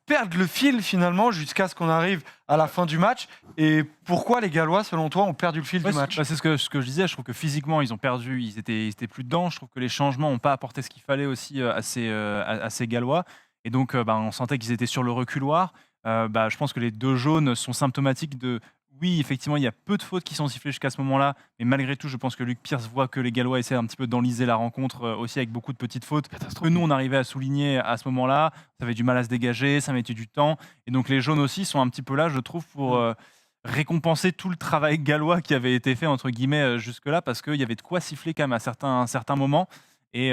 perdre le fil finalement jusqu'à ce qu'on arrive à la fin du match? Et pourquoi les Gallois, selon toi, ont perdu le fil Ouais, du match? c'est ce que je disais. Je trouve que physiquement, ils ont perdu. Ils étaient plus dedans. Je trouve que les changements n'ont pas apporté ce qu'il fallait aussi à ces Gallois. Et donc, on sentait qu'ils étaient sur le reculoir. Je pense que les 2 jaunes sont symptomatiques de. Oui, effectivement, il y a peu de fautes qui sont sifflées jusqu'à ce moment-là. Mais malgré tout, je pense que Luke Pierce voit que les Gallois essaient un petit peu d'enliser la rencontre aussi avec beaucoup de petites fautes. Que nous, on arrivait à souligner à ce moment-là. Ça avait du mal à se dégager, ça mettait du temps. Et donc, les jaunes aussi sont un petit peu là, je trouve, pour récompenser tout le travail gallois qui avait été fait, entre guillemets, jusque-là, parce qu'il y avait de quoi siffler quand même à certains moments. Et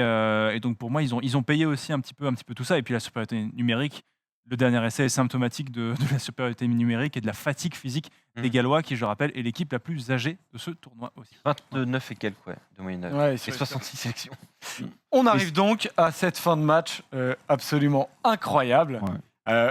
donc, pour moi, ils ont payé aussi un petit peu tout ça. Et puis, la supériorité numérique, le dernier essai est symptomatique de la supériorité numérique et de la fatigue physique des Gallois, qui, je rappelle, est l'équipe la plus âgée de ce tournoi aussi. 29 et quelques, de moyenne d'âge. Ouais, Et 66 sélections. On arrive donc à cette fin de match absolument incroyable.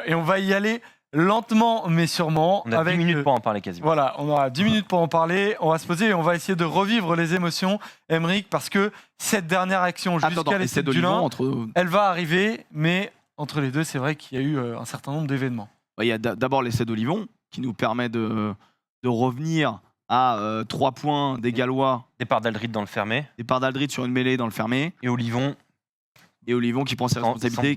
Et on va y aller lentement mais sûrement. On a 10 minutes pour en parler quasiment. Voilà, on aura 10 minutes pour en parler. On va se poser et on va essayer de revivre les émotions, Aymeric, parce que cette dernière action jusqu'à l'essai de Dulin, elle va arriver, mais entre les deux, c'est vrai qu'il y a eu un certain nombre d'événements. Il y a d'abord l'essai d'Olivon qui nous permet de revenir à 3 points des Gallois. Départ d'Aldrit dans le fermé. Départ d'Aldrit sur une mêlée dans le fermé. Et Olivon. Et Olivon qui prend ses responsabilités.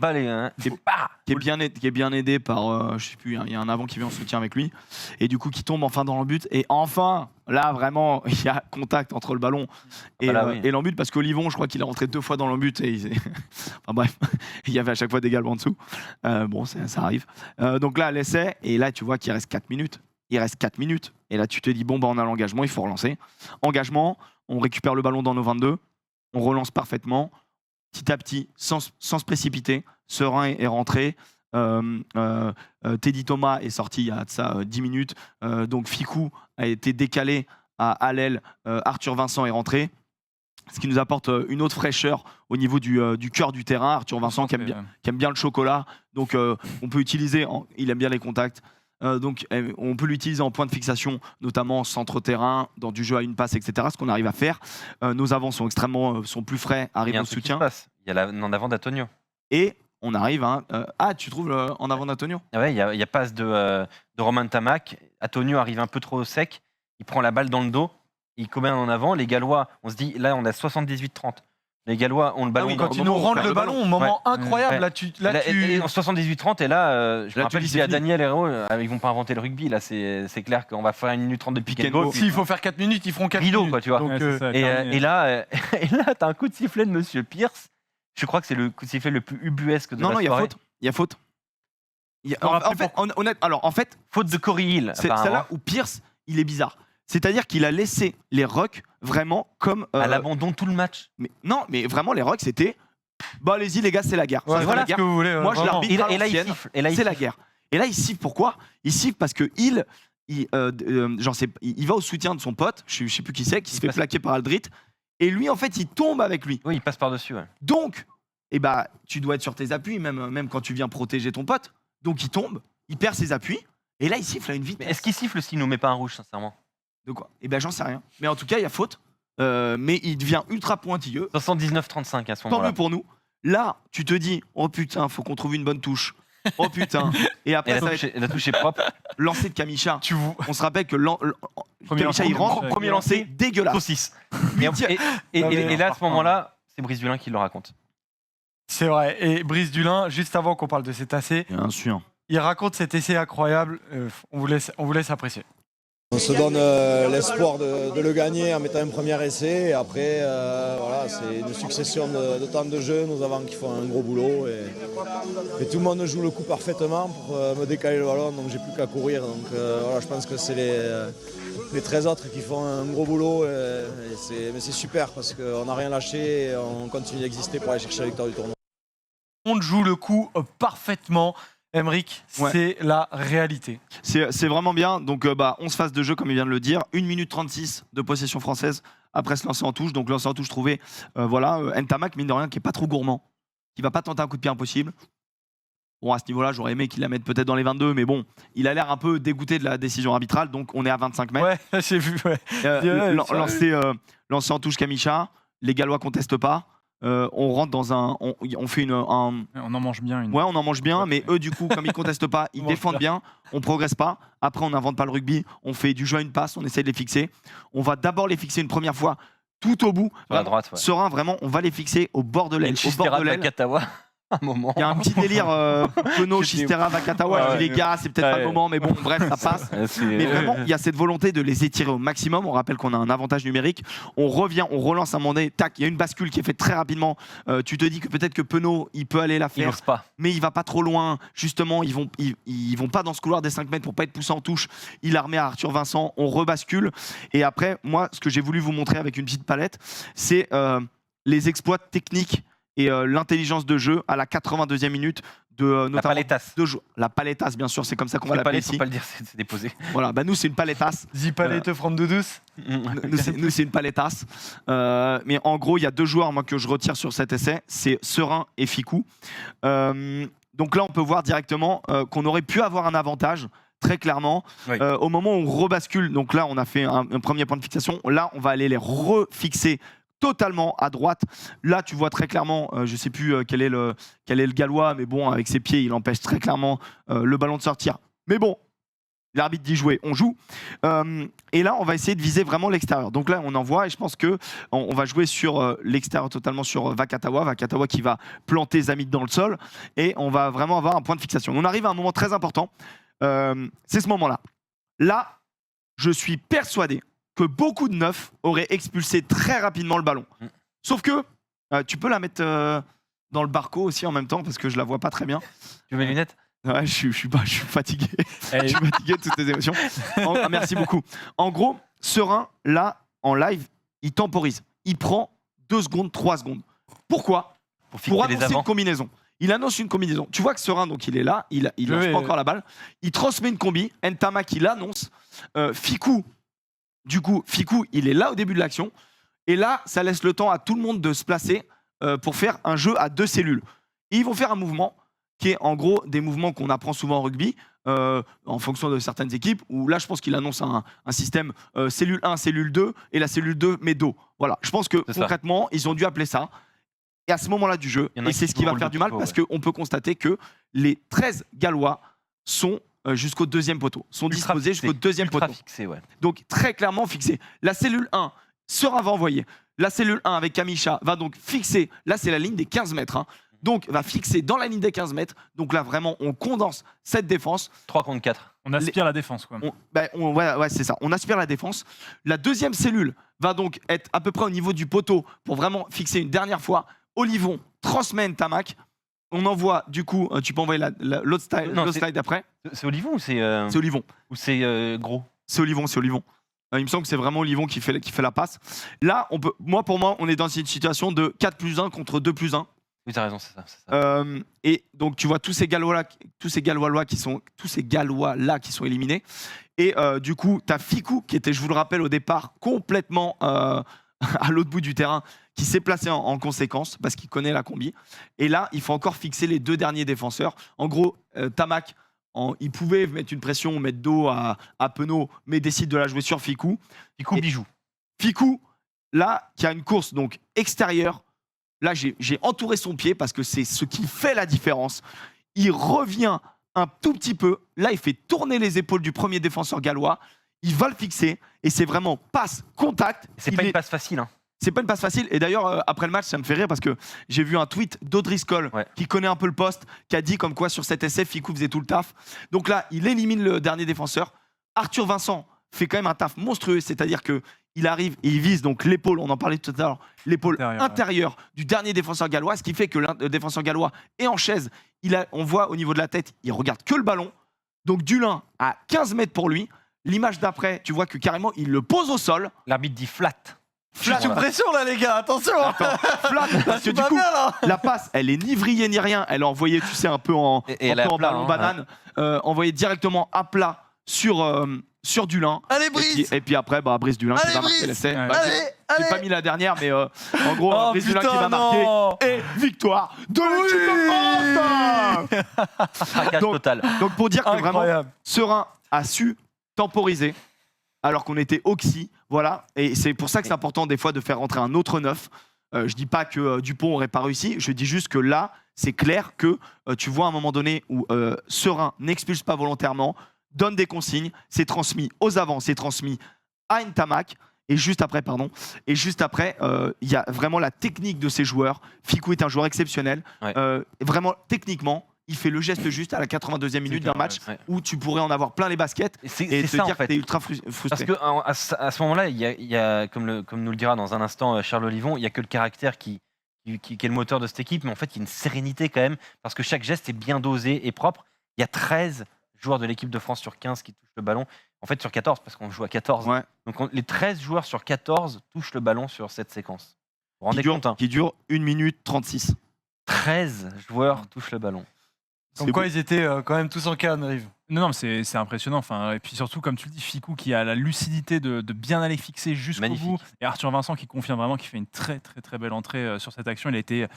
Qui est bien aidé par, je sais plus, il y a un avant qui vient en soutien avec lui. Et du coup, qui tombe enfin dans l'embut. Et enfin, là, vraiment, il y a contact entre le ballon et l'embut. Parce qu'Olivon, je crois qu'il est rentré 2 fois dans l'embut. Enfin bref, il y avait à chaque fois des Gallois en dessous. Bon, ça arrive. Donc là, l'essai. Et là, tu vois qu'il reste 4 minutes. Il reste 4 minutes. Et là, tu te dis, bon, bah, on a l'engagement, il faut relancer. Engagement, on récupère le ballon dans nos 22. On relance parfaitement. Petit à petit, sans se précipiter. Serein est rentré. Teddy Thomas est sorti il y a de ça 10 minutes. Donc Ficou a été décalé à l'aile. Arthur Vincent est rentré. Ce qui nous apporte une autre fraîcheur au niveau du cœur du terrain. Arthur Vincent qui aime bien le chocolat. Donc on peut utiliser, il aime bien les contacts. Donc on peut l'utiliser en point de fixation, notamment centre-terrain, dans du jeu à une passe, etc. Ce qu'on arrive à faire. Nos avants sont plus frais, arrivent au soutien. Il y a en avant d'Antonio. Et on arrive tu trouves en avant d'Antonio? Ouais, il y a passe de Romain Tamac. Antonio arrive un peu trop sec. Il prend la balle dans le dos. Il commet en avant. Les Gallois, on se dit, là, on a 78-30. Les Gallois ont le ballon. Quand ils nous rendent le ballon, moment incroyable. Ouais. En 78-30, et là, je me rappelle, je dis à Daniel Hérault, ils vont pas inventer le rugby. Là, c'est clair qu'on va faire 1 minute 30 de pick and go. S'il faut faire 4 minutes, ils feront 4 minutes. Quoi, tu vois. Donc, et là, t'as un coup de sifflet de Monsieur Pierce. Je crois que c'est le coup de sifflet le plus ubuesque de la soirée. Non, il y a faute. En fait, faute de Corey Hill. C'est celle-là où Pierce, il est bizarre. C'est-à-dire qu'il a laissé les rucks vraiment comme à l'abandon tout le match. Mais vraiment les rucks c'était allez-y les gars, c'est la guerre. Voilà ce que vous voulez. Moi je l'arbitre et là il siffle. C'est la guerre. Et là il siffle pourquoi? Il siffle parce que il va au soutien de son pote, je sais plus qui c'est, qui se fait plaquer par Aldrit. Et lui en fait il tombe avec lui. Oui, il passe par-dessus. Ouais. Donc tu dois être sur tes appuis même quand tu viens protéger ton pote. Donc il tombe, il perd ses appuis et là il siffle à une vitesse. Mais est-ce qu'il siffle s'il nous met pas un rouge, sincèrement? De quoi? J'en sais rien. Mais en tout cas, il y a faute. Mais il devient ultra pointilleux. 79-35 à ce moment-là. Tant mieux pour nous. Là, tu te dis, oh putain, faut qu'on trouve une bonne touche. Oh putain. Et après, la touche est propre. Lancer de Kamisha. On se rappelle que Kamisha, il rentre. Premier lancé, dégueulasse. Saucisse. Et là, à ce moment-là, c'est Brice Dulin qui le raconte. C'est vrai. Et Brice Dulin, juste avant qu'on parle de cet essai, il raconte cet essai incroyable. On vous laisse apprécier. On se donne l'espoir de le gagner en mettant un premier essai. Et après, c'est une succession de temps de jeu. Nos avants qui font un gros boulot. Et tout le monde joue le coup parfaitement pour me décaler le ballon. Donc j'ai plus qu'à courir. Donc je pense que c'est les 13 autres qui font un gros boulot. Mais c'est super parce qu'on n'a rien lâché et on continue d'exister pour aller chercher la victoire du tournoi. On joue le coup parfaitement. Aymeric, c'est la réalité. C'est vraiment bien. Donc, 11 phases de jeu, comme il vient de le dire. 1 minute 36 de possession française après se lancer en touche. Donc, lancer en touche trouvé. Ntamak, mine de rien, qui n'est pas trop gourmand. Qui ne va pas tenter un coup de pied impossible. Bon, à ce niveau-là, j'aurais aimé qu'il la mette peut-être dans les 22. Mais bon, il a l'air un peu dégoûté de la décision arbitrale. Donc, on est à 25 mètres. Ouais, j'ai vu. Lancer en touche Kamisha. Les Gallois ne contestent pas. On rentre dans on fait on en mange bien on en mange bien, mais eux du coup comme ils contestent pas, ils défendent bien, on progresse pas. Après on n'invente pas le rugby, on fait du jeu à une passe, on essaie de les fixer. On va d'abord les fixer une première fois tout au bout, à droite, serein vraiment, on va les fixer au bord de l'aile, un moment. Il y a un petit délire Penaud, Chistera, Vakatawa. Les gars, c'est peut-être pas le moment, mais bon, bref, ça passe. Mais vraiment, il y a cette volonté de les étirer au maximum. On rappelle qu'on a un avantage numérique. On revient, on relance un moment donné. Tac, il y a une bascule qui est faite très rapidement. Tu te dis que peut-être que Penaud, il peut aller la faire. Il n'ose pas. Mais il va pas trop loin. Justement, ils vont pas dans ce couloir des 5 mètres pour pas être poussé en touche. Il la remet à Arthur Vincent. On rebascule. Et après, moi, ce que j'ai voulu vous montrer avec une petite palette, c'est les exploits techniques et l'intelligence de jeu à la 82e minute de La notamment paletasse. deux joueurs. La paletasse, bien sûr, c'est comme ça qu'on va Les l'appeler palettes, faut ici. pas le dire, c'est déposé. Voilà, bah nous c'est une paletasse. Zipalette from de douce. Nous, c'est une paletasse. Mais en gros, il y a 2 joueurs moi, que je retire sur cet essai, c'est Serein et Ficou. Donc là, on peut voir directement qu'on aurait pu avoir un avantage, très clairement. Oui. Au moment où on rebascule, donc là, on a fait un premier point de fixation. Là, on va aller les refixer totalement à droite. Là, tu vois très clairement, je ne sais plus quel est le Gallois, mais bon, avec ses pieds, il empêche très clairement le ballon de sortir. Mais bon, l'arbitre dit jouer, on joue. Et là, on va essayer de viser vraiment l'extérieur. Donc là, on envoie et je pense que on va jouer sur l'extérieur totalement sur Vakatawa. Vakatawa qui va planter Zamit dans le sol et on va vraiment avoir un point de fixation. On arrive à un moment très important. C'est ce moment-là. Là, je suis persuadé que beaucoup de neufs auraient expulsé très rapidement le ballon. Sauf que tu peux la mettre dans le barco aussi en même temps parce que je la vois pas très bien. Tu veux mes lunettes? Ouais, je suis fatigué. Je suis fatigué de toutes tes émotions. Merci beaucoup. En gros, Serein, là, en live, il temporise. Il prend 2 secondes, 3 secondes. Pourquoi? Pour fixer les annoncer avants. une combinaison. Il annonce une combinaison. Tu vois que Serein, donc il est là, il lance pas encore la balle. Il transmet une combi. Ntamak, il annonce. Ficou, du coup, Ficou, il est là au début de l'action. Et là, ça laisse le temps à tout le monde de se placer pour faire un jeu à 2 cellules. Et ils vont faire un mouvement qui est en gros des mouvements qu'on apprend souvent en rugby en fonction de certaines équipes, où là je pense qu'il annonce un système cellule 1, cellule 2, et la cellule 2 met dos. Voilà, je pense que C'est ça. concrètement, ils ont dû appeler ça. Et à ce moment-là du jeu, Il y en a et c'est qui ce qui va roulent faire le du mal, pivot, parce qu'on peut constater que les 13 Gallois sont jusqu'au 2e poteau, sont Ultra disposés fixé. jusqu'au 2e Ultra poteau. fixé, ouais. Donc très clairement fixé. La cellule 1 sera va envoyer. La cellule 1 avec Kamisha va donc fixer, là c'est la ligne des 15 mètres, hein. Donc va fixer dans la ligne des 15 mètres. Donc là vraiment on condense cette défense. 3 contre 4. On aspire la défense, quoi. Ouais, c'est ça, on aspire la défense. La 2e cellule va donc être à peu près au niveau du poteau pour vraiment fixer une dernière fois. Olivon transmet Ntamak. On envoie du coup, tu peux envoyer l'autre Non, slide après. C'est Olivon ou c'est C'est Olivon. ou c'est Gros? C'est Olivon. Il me semble que c'est vraiment Olivon qui fait la passe. Là, pour moi, on est dans une situation de 4+1 contre 2+1. Oui, t'as raison, c'est ça. Et donc, tu vois tous ces Gallois-là qui sont éliminés. Et du coup, tu as Ficou qui était, je vous le rappelle, au départ, complètement à l'autre bout du terrain, qui s'est placé en conséquence parce qu'il connaît la combi. Et là, il faut encore fixer les 2 derniers défenseurs. En gros, Tamak, il pouvait mettre une pression, mettre dos à Penaud, mais décide de la jouer sur Ficou. Ficou bijou. Ficou, là, qui a une course donc extérieure. Là, j'ai entouré son pied parce que c'est ce qui fait la différence. Il revient un tout petit peu. Là, il fait tourner les épaules du premier défenseur gallois. Il va le fixer et c'est vraiment passe, contact. C'est pas une passe facile, hein. C'est pas une passe facile. Et d'ailleurs, après le match, ça me fait rire parce que j'ai vu un tweet d'Audriscoll qui connaît un peu le poste, qui a dit comme quoi sur cet essai, Ficou faisait tout le taf. Donc là, il élimine le dernier défenseur. Arthur Vincent fait quand même un taf monstrueux, c'est-à-dire que il arrive et il vise donc l'épaule, on en parlait tout à l'heure, l'épaule intérieure du dernier défenseur gallois, ce qui fait que le défenseur gallois est en chaise. On voit au niveau de la tête, il regarde que le ballon. Donc Dulin à 15 mètres pour lui. L'image d'après, tu vois que carrément, il le pose au sol. L'arbitre dit flat. Je suis sous pression là, les gars, attention. Flat, parce que du pas coup, bien, là. la passe, elle est ni vrillée ni rien. Elle est envoyée, tu sais, un peu en ballon banane, envoyée directement à plat sur Dulin. Allez, Brice. Et puis après, Brice Dulin qui va marquer l'essai. J'ai pas mis la dernière, mais en gros, Oh, Brice Dulin putain, qui va marquer. Et victoire de l'équipe de France. Traquage total. Donc pour dire que vraiment, Incroyable. Serein a su temporiser alors qu'on était oxy, voilà. Et c'est pour ça que c'est important des fois de faire rentrer un autre neuf. Je dis pas que Dupont aurait pas réussi, je dis juste que là, c'est clair que tu vois à un moment donné où Serein n'expulse pas volontairement, donne des consignes, c'est transmis aux avants, c'est transmis à Ntamak. Et juste après, il y a vraiment la technique de ces joueurs. Ficou est un joueur exceptionnel. Vraiment, techquement, il fait le geste juste à la 82e minute d'un match où tu pourrais en avoir plein les baskets et te ça, dire en fait. que t'es ultra frustré. Parce qu'à ce moment-là, il y a comme nous le dira dans un instant Charles Olivon, il n'y a que le caractère qui est le moteur de cette équipe, mais en fait, il y a une sérénité quand même, parce que chaque geste est bien dosé et propre. Il y a 13 joueurs de l'équipe de France sur 15 qui touchent le ballon. En fait, sur 14, parce qu'on joue à 14. Ouais. Donc les 13 joueurs sur 14 touchent le ballon sur cette séquence. Vous vous rendez compte, hein. Qui dure 1 minute 36. 13 joueurs touchent le ballon. Comme quoi, ils étaient quand même tous en canne, Rive. Non, mais c'est impressionnant. Enfin, et puis surtout, comme tu le dis, Ficou qui a la lucidité de bien aller fixer jusqu'au Magnifique. bout. Et Arthur Vincent qui confirme vraiment qu'il fait une très très très belle entrée sur cette action. Il a été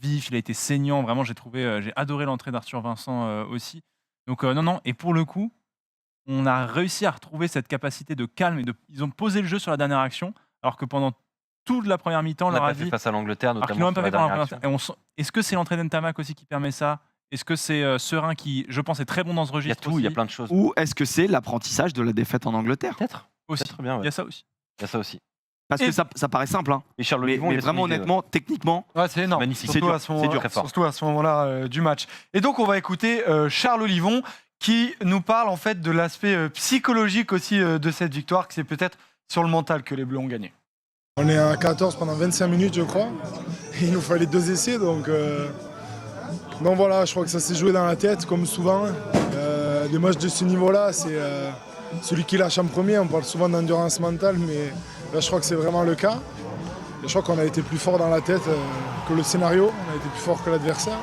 vif, il a été saignant. Vraiment, j'ai adoré l'entrée d'Arthur Vincent aussi. Donc non. Et pour le coup, on a réussi à retrouver cette capacité de calme. Ils ont posé le jeu sur la dernière action, alors que pendant toute la première mi-temps, On on l'a leur a pas fait dit... face à l'Angleterre, Alors qu'ils notamment l'ont sur même pas la fait pendant la dernière première action. Est-ce que c'est l'entrée d'Ntamak aussi qui permet ça? Est-ce que c'est Serein qui, je pense, est très bon dans ce Il y a registre tout, il y a aussi plein de choses. Ou est-ce que c'est l'apprentissage de la défaite en Angleterre? Peut-être. aussi. Peut-être bien, ouais. Il y a ça aussi. Il y a ça aussi. Parce que ça paraît simple, hein. Et Charles mais Olivon, il a vraiment son idée, honnêtement, techniquement, Ouais, c'est énorme. Magnifique. Surtout C'est dur, à ce c'est moment- dur. Très fort. Surtout à ce moment-là du match. Et donc, on va écouter Charles Olivon qui nous parle en fait de l'aspect psychologique aussi de cette victoire, que c'est peut-être sur le mental que les Bleus ont gagné. On est à 14 pendant 25 minutes, je crois. Et il nous fallait 2 essais, donc voilà, je crois que ça s'est joué dans la tête, comme souvent. Des matchs de ce niveau-là, c'est celui qui lâche en premier. On parle souvent d'endurance mentale, mais là, je crois que c'est vraiment le cas. Et je crois qu'on a été plus fort dans la tête que le scénario. On a été plus fort que l'adversaire.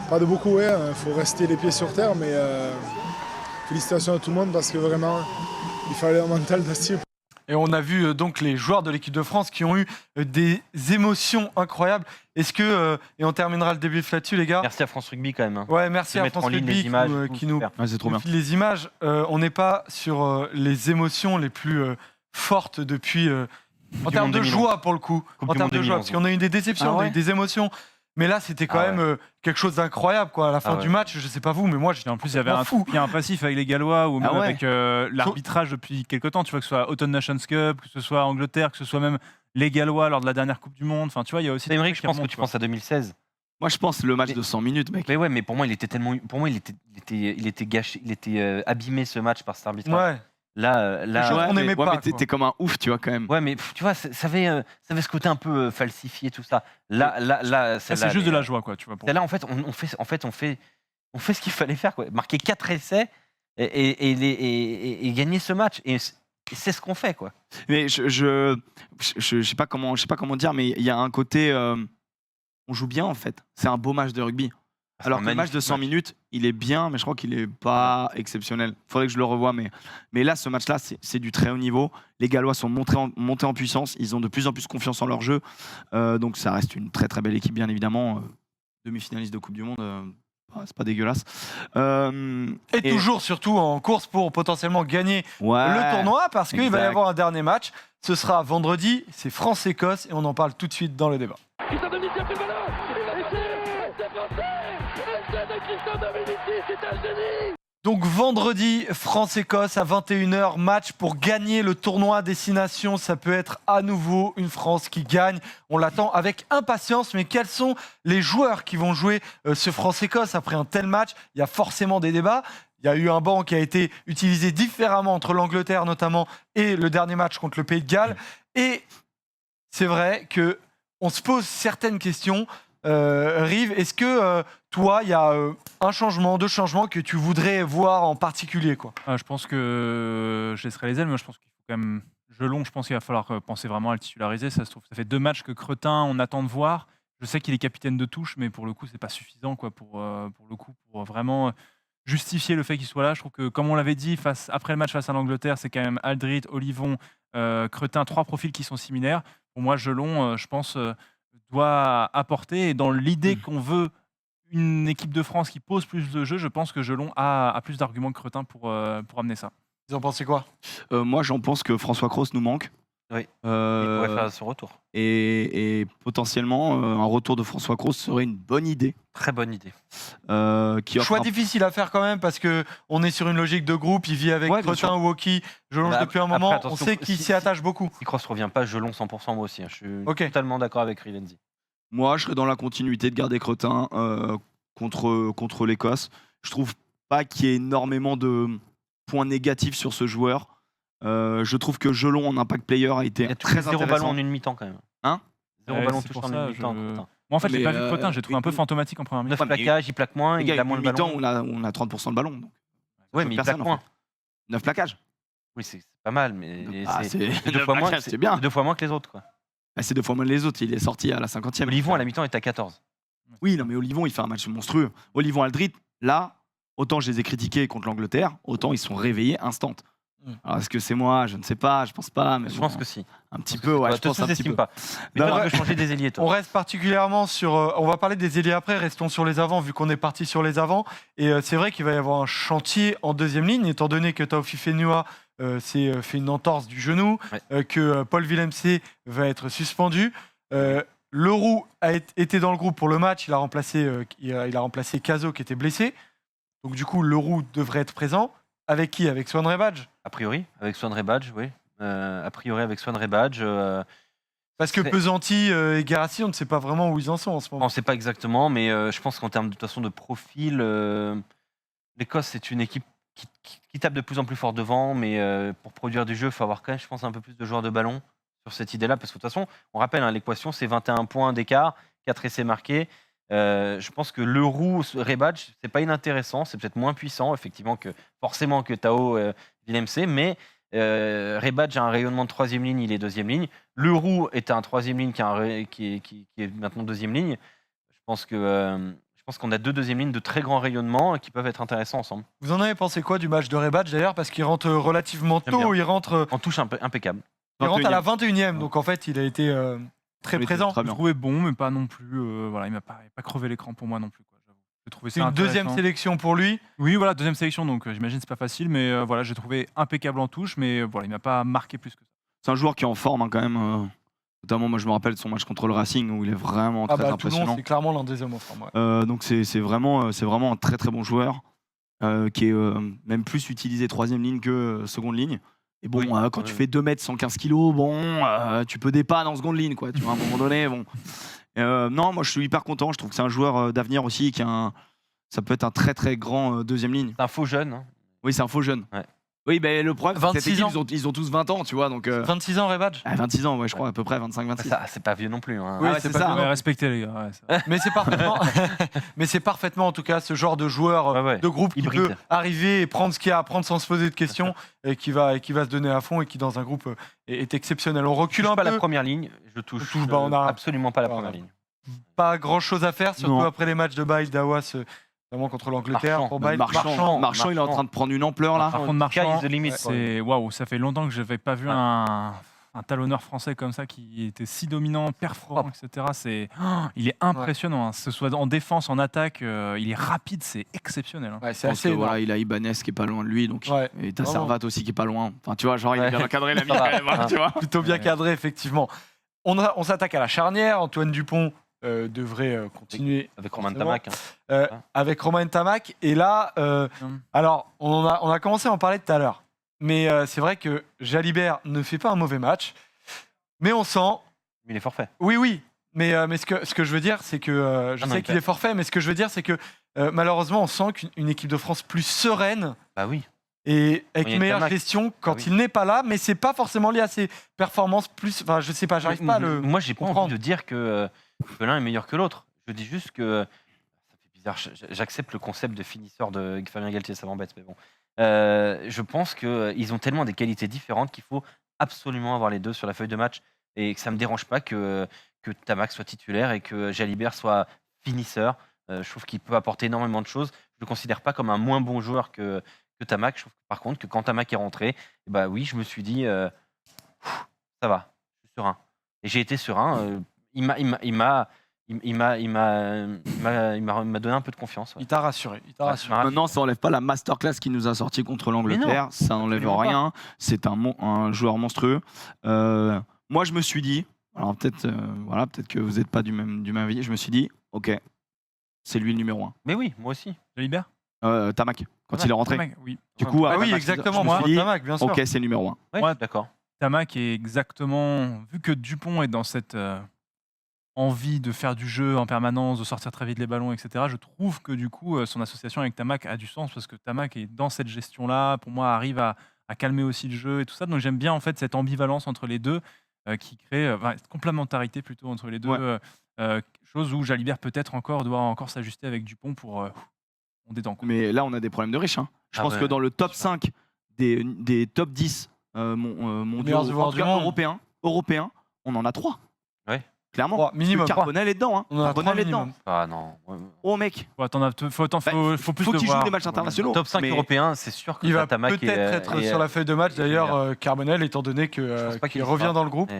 Pas de beaucoup, ouais. Il faut rester les pieds sur terre, mais félicitations à tout le monde parce que vraiment, il fallait un mental d'acier. Et on a vu donc les joueurs de l'équipe de France qui ont eu des émotions incroyables. Est-ce que, et on terminera le débrief là-dessus, les gars. Merci à France Rugby quand même. Hein. Ouais, merci De à mettre France en ligne Rugby les images, qui nous super. ouais, c'est trop nous bien. file les images. On n'est pas sur les émotions les plus fortes depuis. En du termes Monde de 2011. joie, pour le coup. Coupe En du termes Monde de joie, 2011, parce qu'on a eu des déceptions, Ah on a eu ouais des émotions. Mais là, c'était quand Ah même quelque chose d'incroyable, quoi. À la fin Ah ouais. du match, je sais pas vous, mais moi, j'étais Et en plus, il y avait complètement fou. un passif avec les Gallois ou même Ah ouais. avec l'arbitrage depuis quelques temps. Tu vois, que ce soit Autumn Nations Cup, que ce soit Angleterre, que ce soit même les Gallois lors de la dernière Coupe du Monde. Enfin, tu vois, il y a aussi. des Émeric, trucs je qui pense que remontent, tu quoi. penses à 2016. Moi, je pense le match Mais- de 100 minutes, mec. Mais ouais, mais pour moi, il était tellement. Pour moi, il était gâché, il était abîmé ce match par cet arbitrage. Ouais. Là, chose qu'on mais, n'aimait pas, mais t'es quoi. comme un ouf, tu vois, quand même. ouais, mais tu vois, ça avait ce côté un peu falsifié, tout ça. Là, Ça, celle-là, c'est juste de elle la est- joie, quoi. Tu vois. Pour- Celle-là, en fait, on fait ce qu'il fallait faire, quoi. Marquer 4 essais et gagner ce match. Et c'est ce qu'on fait, quoi. Mais je sais pas comment dire, mais il y a un côté, on joue bien en fait. C'est un beau match de rugby. Alors que le match de 100 minutes, il est bien, mais je crois qu'il est pas exceptionnel. Faudrait que je le revoie, mais là, ce match-là, c'est du très haut niveau. Les Gallois sont montés en puissance. Ils ont de plus en plus confiance en leur jeu. Donc ça reste une très très belle équipe, bien évidemment. Demi-finaliste de Coupe du Monde, c'est pas dégueulasse. Et toujours, surtout, en course pour potentiellement gagner Ouais. le tournoi, parce qu'il va y exact. avoir un dernier match. Ce sera vendredi, c'est France-Écosse, et on en parle tout de suite dans le débat. Christian Dominici a pris le ballon. C'est français. Essai de Christian Dominici, c'est un génie. Donc vendredi, France-Écosse à 21h, match pour gagner le tournoi Destination. Ça peut être à nouveau une France qui gagne. On l'attend avec impatience, mais quels sont les joueurs qui vont jouer ce France-Écosse après un tel match? Il y a forcément des débats. Il y a eu un banc qui a été utilisé différemment entre l'Angleterre notamment et le dernier match contre le Pays de Galles. Et c'est vrai que on se pose certaines questions. Rive, est-ce que toi, il y a un changement, deux changements que tu voudrais voir en particulier, quoi? Je pense que je laisserai les ailes, mais je pense qu'il faut quand même. Jelon, je pense qu'il va falloir penser vraiment à le titulariser. Ça se trouve, ça fait 2 matchs que Cretin, on attend de voir. Je sais qu'il est capitaine de touche, mais pour le coup, c'est pas suffisant, quoi, pour vraiment justifier le fait qu'il soit là. Je trouve que, comme on l'avait dit, après le match face à l'Angleterre, c'est quand même Aldrit, Olivon, Cretin, 3 profils qui sont similaires. Pour moi, Jelon, je pense, doit apporter. Et dans l'idée qu'on veut une équipe de France qui pose plus de jeux, je pense que Jelon a plus d'arguments que Cretin pour amener ça. Vous en pensez quoi? Moi, j'en pense que François Cros nous manque. Oui. Il pourrait faire son retour. Et potentiellement, un retour de François Cros serait une bonne idée. Très bonne idée. Qui offre Choix un- difficile à faire quand même parce que on est sur une logique de groupe. Il vit avec Ouais, bien Cretin sûr. ou Woki. Je longe Bah, depuis un après, moment. attention, On sait qu'il si- s'y attache beaucoup. Si Cross revient pas, je long 100% moi aussi. Hein. Je suis Ok. totalement d'accord avec Rivenzi. Moi, je serais dans la continuité de garder Cretin contre l'Écosse. Je trouve pas qu'il y ait énormément de points négatifs sur ce joueur. Je trouve que Jelon en impact player a été Il y a très 0 ballon intéressant. en une mi-temps quand même. Hein 0 Ouais, ballon c'est touché pour en ça, une mi-temps. je- Cretin. Moi, en fait, j'ai Mais, pas vu Cretin, j'ai trouvé un peu une- fantomatique en première mi-temps. 9 Ouais, mais plaquages, il plaque moins, Les il gars, a moins une de mi-temps, ballon. on a 30% de ballon. Donc. Ouais, mais il personne, plaque en moins. fait. 9 plaquages. Oui, c'est pas mal, mais Ah, c'est c'est 2 neuf fois moins. plaquages, c'est bien. 2 fois moins que les autres, quoi. Ah, c'est 2 fois moins que les autres. Il est sorti à la 50e. Olivon à la mi-temps est à 14. Oui, non, mais Olivon, il fait un match monstrueux. Olivon Aldrit, Là, autant je les ai critiqués contre l'Angleterre, autant ils sont réveillés instant. Alors est-ce que c'est moi? Je ne sais pas, je pense pas. Mais Je bon, pense que si. un petit peu, ouais, je pense un petit peu. pas. Mais Non, toi, ouais. tu veux changer des ailiers, toi. On reste particulièrement sur. On va parler des ailiers après, restons sur les avants, vu qu'on est parti sur les avants. Et c'est vrai qu'il va y avoir un chantier en deuxième ligne, étant donné que Taofi Fenua s'est fait une entorse du genou, que Paul Villemc va être suspendu. Leroux a été dans le groupe pour le match, il a remplacé Cazo qui était blessé. Donc du coup, Leroux devrait être présent. Avec qui? Avec Swan Rebadge? A priori, avec Swan Rebadge, oui. A priori, avec Swan Rebadge. Parce que Pesanti et Guérassi, on ne sait pas vraiment où ils en sont en ce moment. On ne sait pas exactement, mais je pense qu'en termes de toute façon de profil, l'Écosse, c'est une équipe qui tape de plus en plus fort devant, mais pour produire du jeu, il faut avoir quand même, je pense, un peu plus de joueurs de ballon sur cette idée-là, parce que de toute façon, on rappelle, hein, l'équation, c'est 21 points d'écart, 4 essais marqués. Je pense que Leroux, Rebadge, c'est pas inintéressant, c'est peut-être moins puissant, effectivement, forcément que Tao Villemc, mais Rebadge a un rayonnement de troisième ligne, il est deuxième ligne. Leroux est un troisième ligne qui est maintenant deuxième ligne. Je pense qu'on a deux deuxième lignes de très grand rayonnement et qui peuvent être intéressants ensemble. Vous en avez pensé quoi du match de Rebadge d'ailleurs? Parce qu'il rentre relativement J'aime tôt, bien. il rentre En touche impeccable. à la 21e, donc en fait il a été très Il était présent. très Je bien. le trouvais bon, mais pas non plus. Voilà, il m'a pas crevé l'écran pour moi non plus. Quoi, j'avoue. J'ai trouvé C'est ça une deuxième intéressant. sélection pour lui. Oui, voilà, deuxième sélection, donc j'imagine que c'est pas facile, mais voilà, j'ai trouvé impeccable en touche, mais voilà, il m'a pas marqué plus que ça. C'est un joueur qui est en forme hein, quand même. Notamment, moi je me rappelle de son match contre le Racing où il est vraiment Ah très bah Toulon, impressionnant. c'est clairement l'un des hommes en forme. Ouais. Donc c'est vraiment un très très bon joueur qui est même plus utilisé troisième ligne que seconde ligne. Et bon, Oui, quand ouais. tu fais 2 mètres 115 kilos, bon, tu peux dépanner en seconde ligne, quoi. Tu vois, à un moment donné, bon. Non, moi je suis hyper content. Je trouve que c'est un joueur d'avenir aussi, ça peut être un très très grand deuxième ligne. C'est un faux jeune. Hein. Oui, c'est un faux jeune. Ouais. Oui, mais le problème, c'est que 26 cette ans. équipe, ils ont tous 20 ans, tu vois, donc 26 ans Rebadge. 26 ans, ouais, je crois, à peu près 25-26. Ça, c'est pas vieux non plus. Hein. Oui, Ah ouais, c'est c'est pas ça. violent. Ouais, respectez les gars. Ouais, ça. Mais c'est parfaitement, mais c'est parfaitement en tout cas ce genre de joueur Ouais. de groupe qui Hybride. peut arriver et prendre ce qu'il y a à prendre sans se poser de questions et qui va se donner à fond et qui dans un groupe est exceptionnel. On Je recule touche un pas peu. la première ligne. Je touche, touche, bah, on a- absolument pas la Voilà. première ligne. Pas grand chose à faire, surtout Non. après les matchs de Bail d'Awas, notamment contre l'Angleterre. Marchand. Pour Bail. Marchand, il est en train de prendre une ampleur là. Par contre, Sky Marchand, is the limit. c'est waouh, ça fait longtemps que je n'avais pas vu Ouais. un talonneur français comme ça qui était si dominant, perforant, etc. Il est impressionnant, hein. Que ce soit en défense, en attaque, il est rapide, c'est exceptionnel. Hein. Ouais, c'est Je pense assez que, énorme. voilà, il a Ibanez qui est pas loin de lui, donc Ouais. et t'as Vraiment. Servat aussi qui est pas loin. Enfin, tu vois, genre il est bien Ouais. encadré la vie Ça quand va. même, hein, tu vois. Plutôt bien Ouais. cadré, effectivement. On s'attaque à la charnière. Antoine Dupont devrait continuer Avec Romain Forcément. Tamac. Hein. avec Romain Tamac. Et là, alors, on a commencé à en parler tout à l'heure. Mais c'est vrai que Jalibert ne fait pas un mauvais match. Mais on sent. Il est forfait. Oui. Mais ce que je veux dire, c'est que je Ah non, sais il qu'il fait- est forfait, mais ce que je veux dire, c'est que malheureusement, on sent qu'une équipe de France plus sereine Bah oui. et avec Il y a une meilleure Tamac. gestion quand oui. il n'est pas là, mais c'est pas forcément lié à ses performances plus. Enfin, je sais pas, j'arrive pas à le. Moi, j'ai pas comprendre. envie de dire que l'un est meilleur que l'autre. Je dis juste que ça fait bizarre. J'accepte le concept de finisseur de Fabien Galtier, ça m'embête, mais bon. Je pense qu'ils ont tellement des qualités différentes qu'il faut absolument avoir les deux sur la feuille de match et que ça me dérange pas que Tamac soit titulaire et que Jalibert soit finisseur. Je trouve qu'il peut apporter énormément de choses. Je le considère pas comme un moins bon joueur que Tamac. Je trouve par contre que quand Tamac est rentré, bah oui, je me suis dit ça va, je suis serein. Et j'ai été serein. Il m'a donné un peu de confiance. Ouais. Il t'a rassuré. Il t'a rassuré. Maintenant, ça enlève pas la masterclass qu'il nous a sorti contre l'Angleterre. Ça enlève absolument rien. C'est un joueur monstrueux. Moi, je me suis dit, alors peut-être que vous n'êtes pas du même avis. Je me suis dit, ok, c'est lui le numéro 1. Mais oui, moi aussi. Jalibert Tamac, quand il est rentré. Tamac, oui. Du coup, Ah à oui, Tamac, exactement. je me Moi, suis dit, Tamac, bien sûr. ok, c'est le numéro 1. Ouais, Ouais. d'accord. Tamac est exactement. Vu que Dupont est dans cette envie de faire du jeu en permanence, de sortir très vite les ballons, etc., je trouve que du coup, son association avec Tamac a du sens parce que Tamac est dans cette gestion-là, pour moi, arrive à calmer aussi le jeu et tout ça. Donc j'aime bien en fait cette ambivalence entre les deux qui crée cette complémentarité plutôt entre les deux. Ouais. Chose où Jalibert peut-être doit encore s'ajuster avec Dupont pour on détend. Quoi. Mais là, on a des problèmes de riches. Hein. Je Ah pense ouais. que dans le top 5 des top 10 mondiaux, meilleurs joueurs en tout du cas monde. européens, on en a 3. Clairement. Trois, minimum. Carbonel est dedans. Hein. On en a Carbonel trois est dedans. minimum. Ah non. Oh mec. Faut plus Faut le qu'il joue voir. des matchs internationaux. Top 5 mais européen, c'est sûr que Il va Tamac peut-être être sur la feuille de match, d'ailleurs, Carbonel, étant donné Je pense pas qu'il qu'il revient sera. dans le groupe.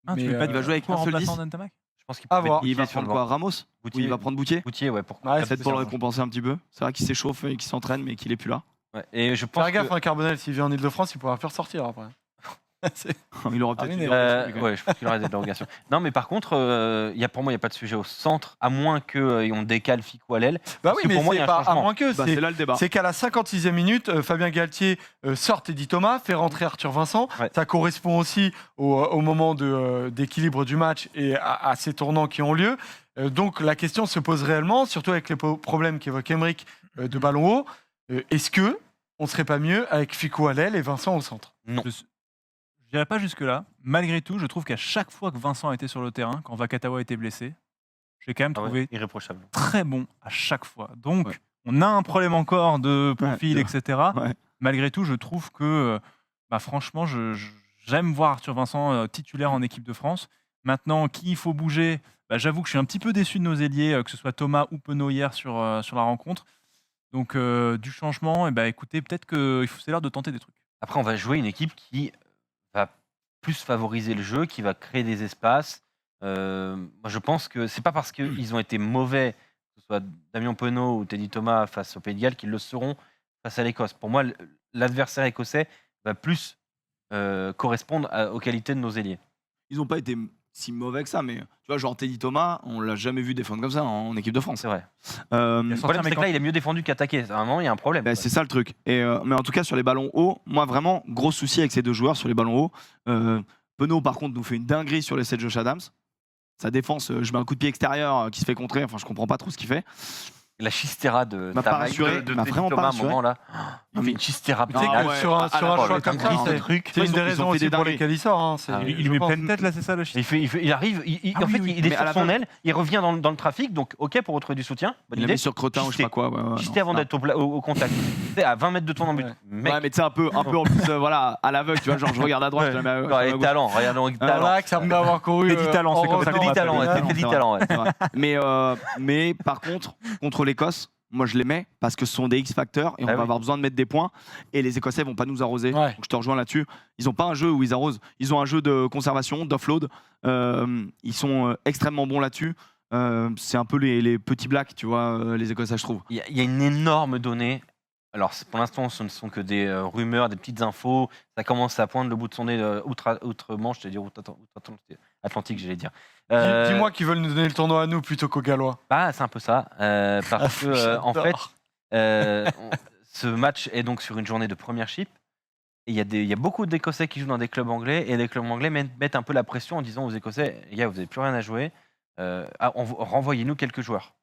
Ah, tu Mais, mets pas il de va jouer avec quoi un seul remplaçant 10. d'Antamac? Je pense qu'il À peut voir. mettre Il va Boutier sur le prendre banc. quoi, Ramos? Boutier. Ou il va prendre Boutier? Boutier, ouais, pourquoi Ouais, Peut-être c'est pour le ça. récompenser un petit peu. C'est vrai qu'il s'échauffe et qu'il s'entraîne, mais qu'il est plus là. Ouais. Et je pense Faire gaffe, que... hein, Carbonel, s'il vient en Ile-de-France, il pourra plus ressortir après. Il aura peut-être oui, une mais- dérogation, lui, quand même. Ouais, je pense qu'il aurait des dérogations. Non, mais par contre, pour moi, il n'y a pas de sujet au centre, à moins qu'on décale Ficou à l'aile. Bah Parce oui, que mais pour moi, il y c'est a un pas à changement. moins que. Bah, c'est là le débat. C'est qu'à la 56e minute, Fabien Galtier sort Teddy Thomas, fait rentrer Arthur Vincent. Ouais. Ça correspond aussi au moment d'équilibre du match et à ces tournants qui ont lieu. Donc la question se pose réellement, surtout avec les problèmes qu'évoque Emeric de ballon haut. Est-ce que on serait pas mieux avec Ficou à l'aile et Vincent au centre? Non. Je n'irai pas jusque-là. Malgré tout, je trouve qu'à chaque fois que Vincent était sur le terrain, quand Vakatawa était blessé, j'ai quand même Ah ouais, trouvé irréprochable. très bon à chaque fois. Donc, Ouais. on a un problème encore de profil, Ouais, etc. Ouais. Malgré tout, je trouve que, franchement, j'aime voir Arthur Vincent titulaire en équipe de France. Maintenant, qui il faut bouger, j'avoue que je suis un petit peu déçu de nos ailiers, que ce soit Thomas ou Penaud hier sur la rencontre. Donc, du changement, écoutez, peut-être que c'est l'heure de tenter des trucs. Après, on va jouer une équipe qui va plus favoriser le jeu, qui va créer des espaces. Moi, je pense que c'est pas parce qu'ils ont été mauvais, que ce soit Damien Penaud ou Teddy Thomas face au Pays de Galles, qu'ils le seront face à l'Écosse. Pour moi, l'adversaire écossais va plus correspondre aux qualités de nos ailiers. Ils n'ont pas été si mauvais que ça, mais tu vois, genre Teddy Thomas, on l'a jamais vu défendre comme ça en équipe de France. C'est vrai. Euh, Le problème, c'est que là, il est mieux défendu qu'attaqué. À un moment, il y a un problème. c'est ça le truc. Mais en tout cas, sur les ballons hauts, moi vraiment, gros souci avec ces deux joueurs sur les ballons hauts. Penaud, par contre, nous fait une dinguerie sur l'essai de Josh Adams. Sa défense, je mets un coup de pied extérieur qui se fait contrer. Enfin, je comprends pas trop ce qu'il fait. La chistera de M'a pas Tamac, rassuré, de m'a Teddy vraiment pas Thomas, à un rassuré. moment là. Il Non, fait mais- une chistera. Tu sais que ouais, sur un à la choix fois, comme le ça, temps, c'est truc. une Ils des ont raisons fait aussi des pour dingueries. lesquelles il sort. Hein, c'est- Ah, Il je met pense. pleine tête, là, c'est ça le shit. Il arrive, en fait, il est Mais à sur la son fin- aile, il revient dans le trafic, donc ok pour retrouver du soutien. Bonne Il a idée. mis sur Crotin ou je sais pas quoi. Juste avant d'être au contact. Tu sais, à 20 mètres de ton but. Ouais. Mec, Ouais, mais tu sais, un peu en plus, voilà, à l'aveugle, tu vois, genre je regarde à droite, je jamais à non, gauche. et talent, regarde donc Alors talent. là, que ça peut avoir couru. Teddy Talent, c'est comme ça qu'on Teddy l'appelle. talent, ouais, Talent, Teddy c'est talent, ouais. C'est vrai. Mais par contre, contre l'Écosse, moi je les mets parce que ce sont des X-factors et on Ah va oui. avoir besoin de mettre des points et les Écossais vont pas nous arroser. Ouais. Donc je te rejoins là-dessus. Ils ont pas un jeu où ils arrosent, ils ont un jeu de conservation, d'offload. Ils sont extrêmement bons là-dessus. C'est un peu les petits blacks, tu vois, les Écossais, je trouve. Il y a une énorme donnée. Alors, pour l'instant, ce ne sont que des rumeurs, des petites infos. Ça commence à poindre le bout de son nez outre-Manche, c'est-à-dire outre-Atlantique, j'allais dire. Dis-moi qu'ils veulent nous donner le tournoi à nous plutôt qu'aux Gallois. Bah, c'est un peu ça. Parce que, en fait, J'adore. ce match est donc sur une journée de premiership. Et il y a beaucoup d'Écossais qui jouent dans des clubs anglais. Et les clubs anglais mettent un peu la pression en disant aux Écossais, les gars, vous n'avez plus rien à jouer. Renvoyez-nous quelques joueurs.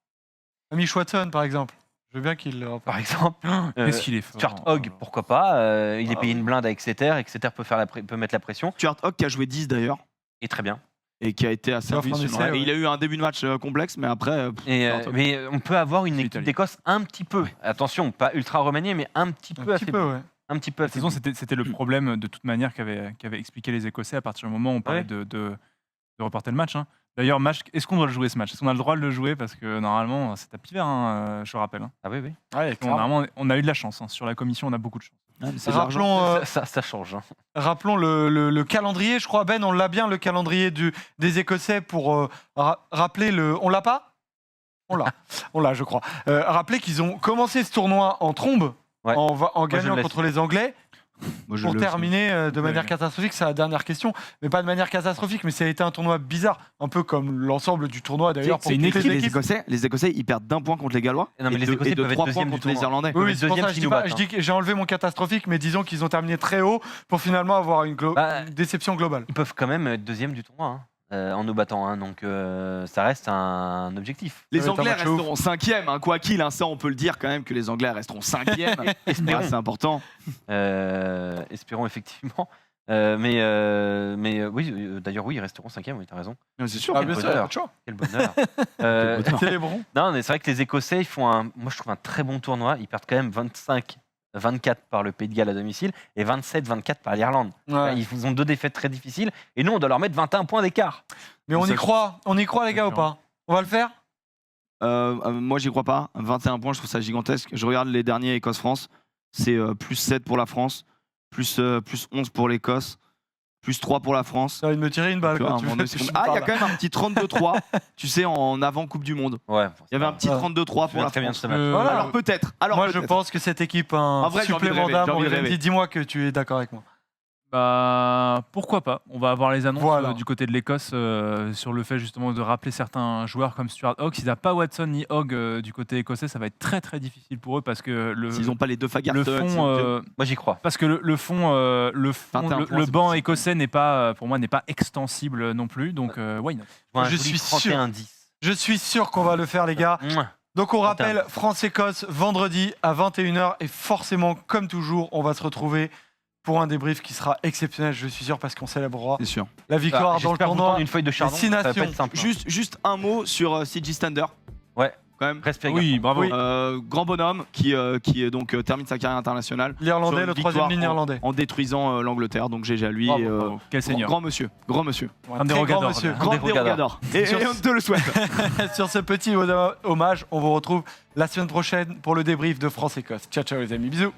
Amish Watson, par exemple. Je veux bien qu'il le Par exemple, Qu'est-ce qu'il est fort. Stuart Hogg, pourquoi pas. Il est payé une blinde à Exeter. Exeter peut mettre la pression. Stuart Hogg qui a joué 10 d'ailleurs Et très bien. et qui a été assez Sauf en impressionnant. essai, Et ouais. il a eu un début de match complexe, mais après. Stuart Hogg. Mais on peut avoir une C'est équipe italien. d'Écosse un petit peu. Attention, pas ultra remaniée, mais un petit Un peu petit affaiblie. peu, ouais. Un petit peu La saison, affaiblie. c'était le problème de toute manière qu'avaient expliqué les Écossais à partir du moment où on parlait Ouais. de reporter le match. Hein. D'ailleurs, est-ce qu'on doit le jouer ce match? Est-ce qu'on a le droit de le jouer? Parce que normalement, c'est tapis vert, hein, je rappelle. Hein. Ah oui, oui. Ouais, Normalement, on a eu de la chance. Hein. Sur la commission, on a beaucoup de chance. Ah, mais c'est de l'argent. Rappelons, Ça change. Hein. rappelons le calendrier, je crois, Ben, on l'a bien, le calendrier des Écossais pour rappeler le... On l'a pas? On l'a, je crois. Rappeler qu'ils ont commencé ce tournoi en trombe, Ouais. en je gagnant le laisse. contre les Anglais. Moi, je Pour le- terminer de manière Ouais. catastrophique, c'est la dernière question, mais pas de manière catastrophique, mais ça a été un tournoi bizarre, un peu comme l'ensemble du tournoi d'ailleurs. C'est une toutes les équipe, Les Écossais, ils perdent d'un point contre les Gallois Non, mais et les de, Écossais et de peuvent être 3 deuxième points du contre les tournoi. Irlandais. Oui, le c'est pour deuxième ça, je qui dis nous pas, battent, je dis que j'ai enlevé mon catastrophique, mais disons qu'ils ont terminé très haut pour finalement avoir une Bah, déception globale. Ils peuvent quand même être deuxième du tournoi en nous battant. Hein, donc ça reste un objectif. Les Ça va être un Anglais match ouf. resteront 5e, quoi qu'il, hein, ça on peut le dire quand même que les Anglais resteront 5e. Espérons. C'est important. Espérons effectivement. Mais oui, d'ailleurs, oui, ils resteront 5e, oui, t'as raison. C'est sûr. Ah, bien sûr, bonheur. pas de choix. Quel bonheur. Euh, Célébrons. non, mais c'est vrai que les Écossais, ils font moi je trouve un très bon tournoi. Ils perdent quand même 25-24 par le Pays de Galles à domicile et 27-24 par l'Irlande. Ouais. Ils ont deux défaites très difficiles et nous, on doit leur mettre 21 points d'écart. Mais on Ça, y croit les gars ou pas? On va le faire? Moi, j'y crois pas. 21 points, je trouve ça gigantesque. Je regarde les derniers Écosse-France. C'est plus 7 pour la France, plus 11 pour l'Écosse, plus 3 pour la France. T'as envie de me tirer une balle Tu vois, quand à un tu moment veux donné, que je il y parle. a quand même un petit 32-3, tu sais, en avant Coupe du Monde. Ouais. Il y avait un petit 32-3 pour la très bien France. ce match. Voilà. Alors peut-être. Moi, je pense que cette équipe a un En vrai, j'ai envie de supplément rêver, j'ai d'âme. envie de rêver. Dis-moi que tu es d'accord avec moi. Bah, pourquoi pas? On va avoir les annonces Voilà. du côté de l'Écosse sur le fait justement de rappeler certains joueurs comme Stuart Hogg. S'ils n'ont pas Watson ni Hogg du côté écossais, ça va être très très difficile pour eux parce que S'ils n'ont pas les deux Fagerton, le fond, Moi, j'y crois. parce que le banc écossais n'est pas, pour moi, n'est pas extensible non plus. Donc, why not? Un Je joli suis sûr. 31-10. Je suis sûr qu'on va le faire, les gars. Mouah. Donc on rappelle France-Écosse vendredi à 21h et forcément, comme toujours, on va se retrouver pour un débrief qui sera exceptionnel, je suis sûr, parce qu'on célébrera C'est sûr. la victoire dans le J'espère vous tournoi. prendre une feuille de chardon. six Ça va pas nations. être simple. Juste un mot sur CJ Stander. Ouais. Quand même. Respect. Oui, bravo. Oui. Grand bonhomme qui donc termine sa carrière internationale. L'Irlandais, sur une le troisième victoire ligne irlandais. En détruisant l'Angleterre. Donc GG à lui. Bravo, et, Bravo. Quel seigneur. grand monsieur. Grand monsieur. Très Un grand dérogateur, monsieur. là. Grand dérogateur. dérogateur. Et Sur- on te le souhaite. Sur ce petit hommage, on vous retrouve la semaine prochaine pour le débrief de France-Écosse. Ciao, ciao les amis, bisous.